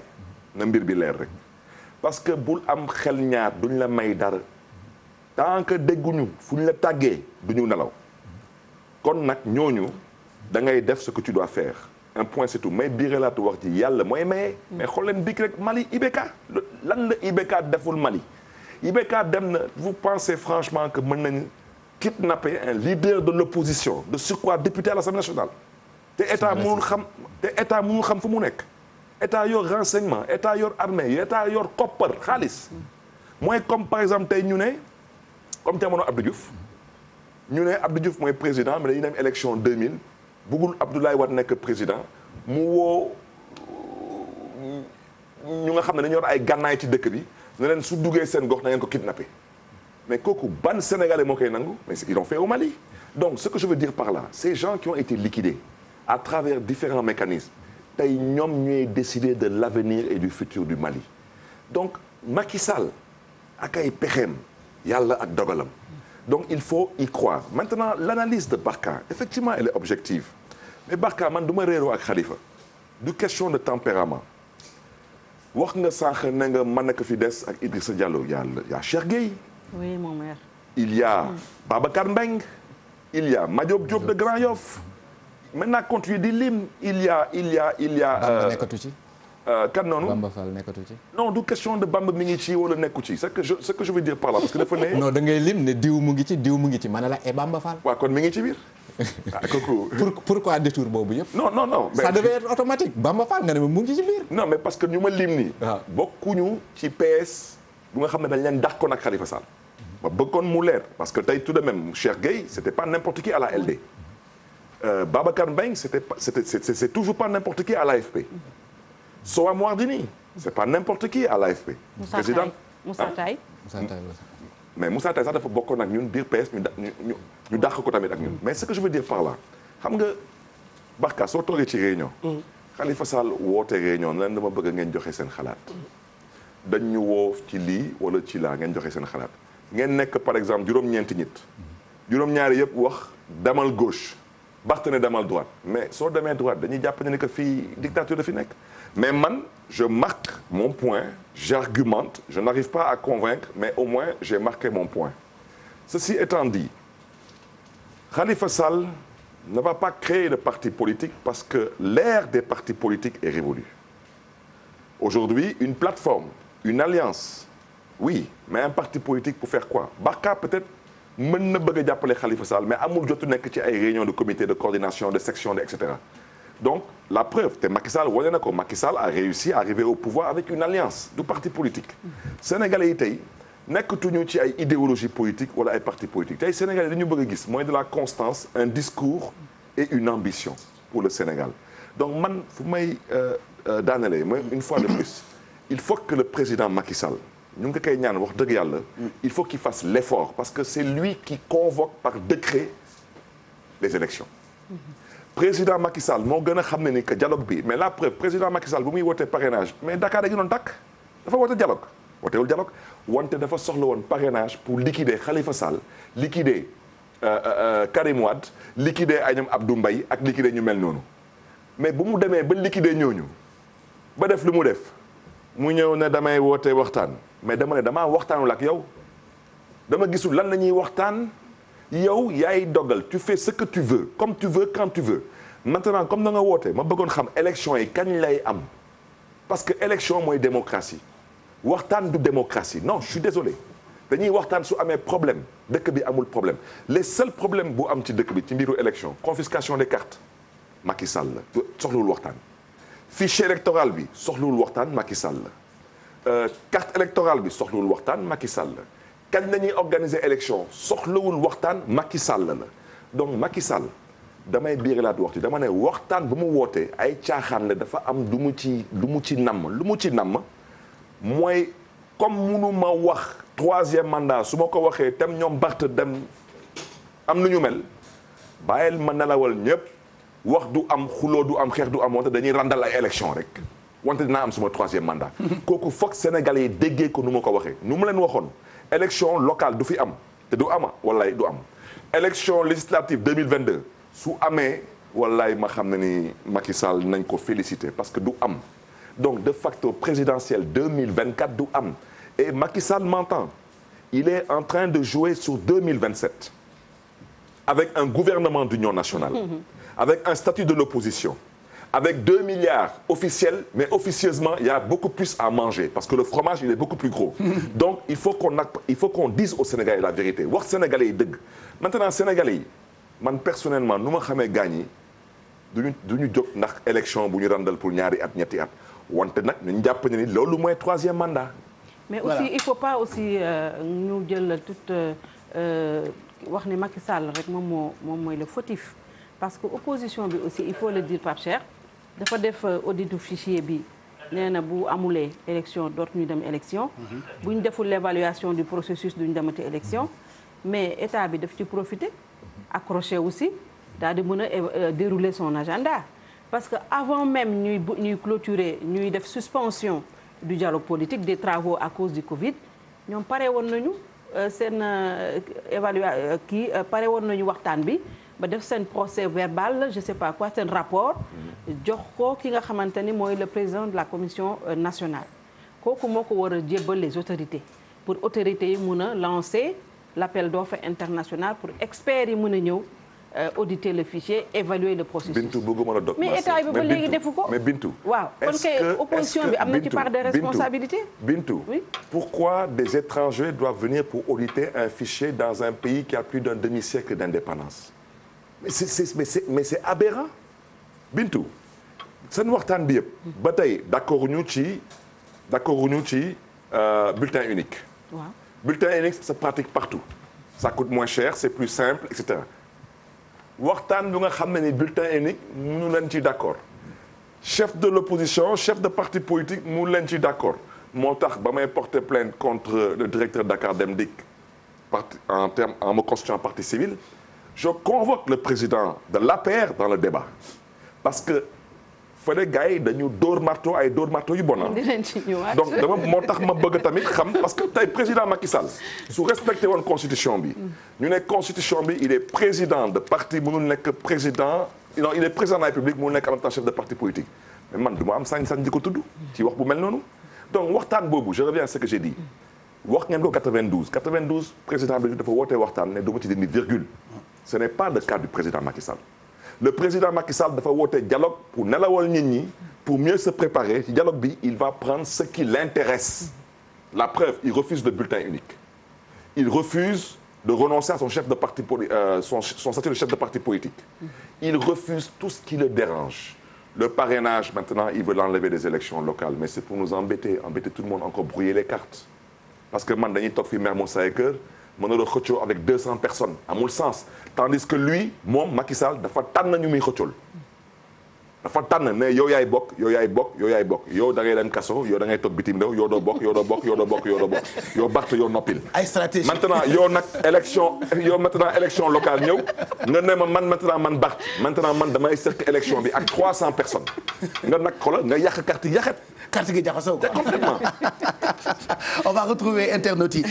na mbir bi leer rek parce que bul am xel ñaar duñ la may dara tant que dégguñu fu ñu la tàggee duñu nelaw kon nag ñooñu da ngay def ce que tu dois faire un point c'est tout may biire laatu wax ji yàlla mooy maye. mais xool leen dikk rek Mali IBK lan la IBK deful Mali IBK dem na vous pensez franchement que mën nañu kidnapper un leader de l'opposition de surcroît député à l'Assemblée nationale te état mënul xam fu mu nekk état yor renseignement état yor armée état yor koppar xaalis mooy comme par exemple tey ñu ne comme jamono Abdou Diouf ñu ne Abdou Diouf mooy président mais dañuy dem élection 2000 bëggul Abdoulaye Wade nekk président mu woo ñu nga xam ne dañu yor ay gànnaay ci dëkk bi ne leen su duggee seen gox na ngeen ko kidnappé mais kooku ban Sénégalais moo koy nangu mais ils l'ont fait au Mali donc ce que je veux dire par là ces gens qui ont été liquidés à travers différents mécanismes tey ñoom ñooy décider de l'avenir et du futur du Mali donc Macky Sall ak ay pexeem yàlla ak dogalam donc il faut y croire maintenant l'analyse de Barka effectivement elle est objective mais Barka man du ma réeroo ak Khalifa du question de tempérament wax nga sànq ne nga mën na ko fi des ak Idrissa Diallo y'a Cheikh Gueye oui mon maire. il y a Babacar Mbengue, il y a Madiop Diop de Grand Yoff. Maintenant continue di lim il y a. Bamba nekkatu ci. kan noonu Bamba Fall nekkatu ci. non du question de Bamba mi ngi ci wala nekku ci ce que je veux dire par là parce que dafa ne. non da ngay lim ne diw mu ngi ci diw mu ngi ci ma ne la et Bamba Fall. waaw kon mi ngi ci biir. kooku. pourquoi détour boobu yëpp. non. ça devait être automatique Bamba Fall nga ne mu ngi ci biir. non mais parce que ñu ma lim nii. waaw bokkuñu ci PS bu nga xam ne dañ leen dàqoon ak Khalifa Sall. ba bëggoon mu leer parce que tey tout de même Cheikh Gueye c'était pas n'importe qui à la LD. Babacar Mbengue c'est toujours pas n'importe qui à l'AFP. Soham Wardini c'est pas n'importe qui à l'AFP. Moussa Taye. mais Moussa Taye sax dafa bokkoon ak ñun biir PS ñu dàq ko tamit ak ñun. mais ce que je veux dire par là xam nga Barka soo toogee ci réunion. Khalifa Sall woote réunion lan dama bëgg ngeen joxe seen xalaat. dañ ñu woo ci lii wala ci laa ngeen joxe seen xalaat. ngeen nekk par exemple juróom-ñeenti nit. juróom-ñaari yëpp wax demal gauche. Barthélémy demal droite mais soo demee droite dañuy jàpp ne que fii dictature da fi nekk. mais man je marque mon point j'argumente je n'arrive pas à convaincre mais au moins j'ai marqué mon point. Ceci étant dit Khalifa Sall ne va pas créer de parti politique parce que l'ère des partis politiques est révolue. Aujourd'hui une plateforme une alliance oui mais un parti politique pour faire quoi Barka peut-être mën na bëgg a jàppale Khalifa Sall mais amul jotu nekk ci ay réunions de comité de coordination de section de et cetera. donc la preuve te Macky Sall wane na ko Macky Sall a réussi à arriver au pouvoir avec une alliance du parti politique. Sénégalais yi tey nekkatuñu ci ay idéologie politique wala ay parti politique tey Sénégalais dañu bëgg a gis mooy de la constance un discours et une ambition pour le Sénégal donc man fu may daanelee mooy une fois de plus il faut que le président Macky Sall ñu ngi koy ñaan wax dëgg yàlla il faut qu'il fasse l'effort parce que c'est lui qui convoque par décret les élections. président Macky Sall moo gën a xam ne ni que dialogue bi mais la preuve président Macky Sall bu muy wootee parrainage mais Dakar da ngi doon takk dafa woote dialogue wootewul dialogue wante dafa soxla woon parrainage pour liquider Khalifa Sall liquider Karim Wade liquider ay ñoom Abdou Mbaye ak liquider ñu mel noonu mais bu mu demee ba liquider ñooñu ba def lu mu def mu ñëw ne damay woote waxtaan mais dama ne damaa waxtaanul ak yow dama gisul lan la ñuy waxtaan yow yaay dogal tu fais ce que tu veux comme tu veux quand tu veux maintenant comme da nga woote ma bëggoon xam élection yi kañ lay am parce que élection mooy démocratie waxtaan du démocratie non je suis désolé dañuy waxtaan su amee problème dëkk bi amul problème les seuls problèmes bu am ci dëkk bi ci mbiru élection confiscation des cartes Macky Sall la soxlawul waxtaan fichier électoral bi soxlawul waxtaan Macky Sall la carte électorale bi soxlawul waxtaan Macky Sall la kañ la ñuy organiser élection soxlawul waxtaan Macky Sall la donc Macky Sall damay biiralaat waxtu dama ne waxtaan bu mu wootee ay caaxaan la dafa am lu mu ci namm mooy comme munu ma wax troisième mandat su ma ko waxee tam ñoom Barth dem am nu ñu mel bàyyil ma nelawal ñëpp wax du am xuloo du am xeex du am wante dañuy randal ay élection rek wante dinaa am suma troisième mandat kooku foog Sénégalais yi déggee ko nu ma ko waxee nu mu leen waxoon élection locale du fi am te du ama wallaay du am élection législative 2022 su amee wallaay ma xam ne ni Macky Sall nañ ko féliciter parce que du am donc de facto présidentielle 2024 du am et Macky Sall m'entend il est en train de jouer sur 2027 avec un gouvernement d'union nationale avec un statut de l'opposition avec 2 milliards officiels mais officieusement il y a beaucoup plus à manger parce que le fromage il est beaucoup plus gros donc il faut qu'on dise aux Sénégalais la vérité wax Sénégalais yi dëgg maintenant Sénégalais yi man personnellement nu ma xamee gaañ yi duñu jóg ndax élection bu ñu randal pour ñaari at ñetti at wante nag ñu jàpp ne ni loolu mooy troisième mandat mais aussi voilà. Il faut pas aussi ñu jël toute wax ne Macky Sall rek moom mooy le fautif parce que opposition bi aussi il faut le dire Pape Cheikh dafa def audit du fichier bi nee na bu amulee élection dootuñu dem élection bu ñu deful l'évaluation du processus duñu demati élection mais état bi daf ci profiter accroché aussi daal di mën a dérouler son agenda parce que avant même ñuy clôturer ñuy def suspension du dialogue politique des travaux à cause du Covid ñoom pare woon nañu seen pare woon nañu waxtaan bi ba def seen procès verbal je sais pas quoi seen rapport jox ko ki nga xamante ni mooy le président de la commission nationale kooku moo ko war a jébbal les autorités pour autorités yi mun a lancer l'appel d'offres international pour experts yi mën a ñëw auditer le fichier évaluer le processus. Bintu bëgguma la dog. mais état bi ba léegi defu ko. mais Bintu. waaw kon kay opposition bi am na ci part de responsabilité. Bintu oui. Pourquoi des étrangers doivent venir pour auditer un fichier dans un pays qui a plus d'un demi-siècle d'indépendance? mais c'est aberrant. Bintu seen waxtaan bi yëpp. ba tey d'accord ñu ci bulletin unique. waaw bulletin unique ça se pratique partout. ça coûte moins cher c'est plus simple et cetera. waxtaan bi nga xam ne ni bulletin unique mënu leen ci d'accord chef de l'opposition chef de parti politique mënu leen ci d'accord moo tax ba may porter plainte contre le directeur Dakar Dem Dikk en me constituant partie civile je convoque le président de l'APR dans le débat parce que fële gars yi dañu dóor marteau ay dóor marteau yu bon donc dama moo tax ma bëgg tamit xam parce que tey président Macky Sall su respecté woon constitution bi ñu ne constitution bi il est président de parti mënul nekk président non il est président de la République mënul nekk en même temps chef de parti politique mais man du ma am sañ-sañ di ko tudd ci wax bu mel noonu donc waxtaan boobu je reviens à ce que j'ai dit wax ngeen ko 92 président bi dafa wootee waxtaan ne du ma ci dindi virgule ce n'est pas le cas du président Macky Sall. Le président Macky Sall dafa woote dialogue pour nelawal nit ñi pour mieux se préparer ci dialogue bi il va prendre ce qui l'intéresse la preuve il refuse le bulletin unique il refuse de renoncer à son chef de parti son statut de chef de parti politique il refuse tout ce qui le dérange le parrainage maintenant il veut l'enlever des élections locales mais c'est pour nous embêter tout le monde encore brouiller les cartes parce que man dañuy toog fi Mermoz Sacré-Cœur mën na xëccoo avec 200 personnes amul sens tandis que lui moom Macky Sall dafa tànn ñu muy xëccool dafa tànn ne yow yaay bokk yow da ngay dem kaso yow da ngay toog bitim réew yow doo bokk yow Barth yow noppil. ay stratégie maintenant yow nag élection locale ñëw nga ne ma man Barth maintenant man damay seq élection bi ak 300 personnes nga nag xoolal nga yàq carte gi jaxasoo complètement on va retrouver internautes yi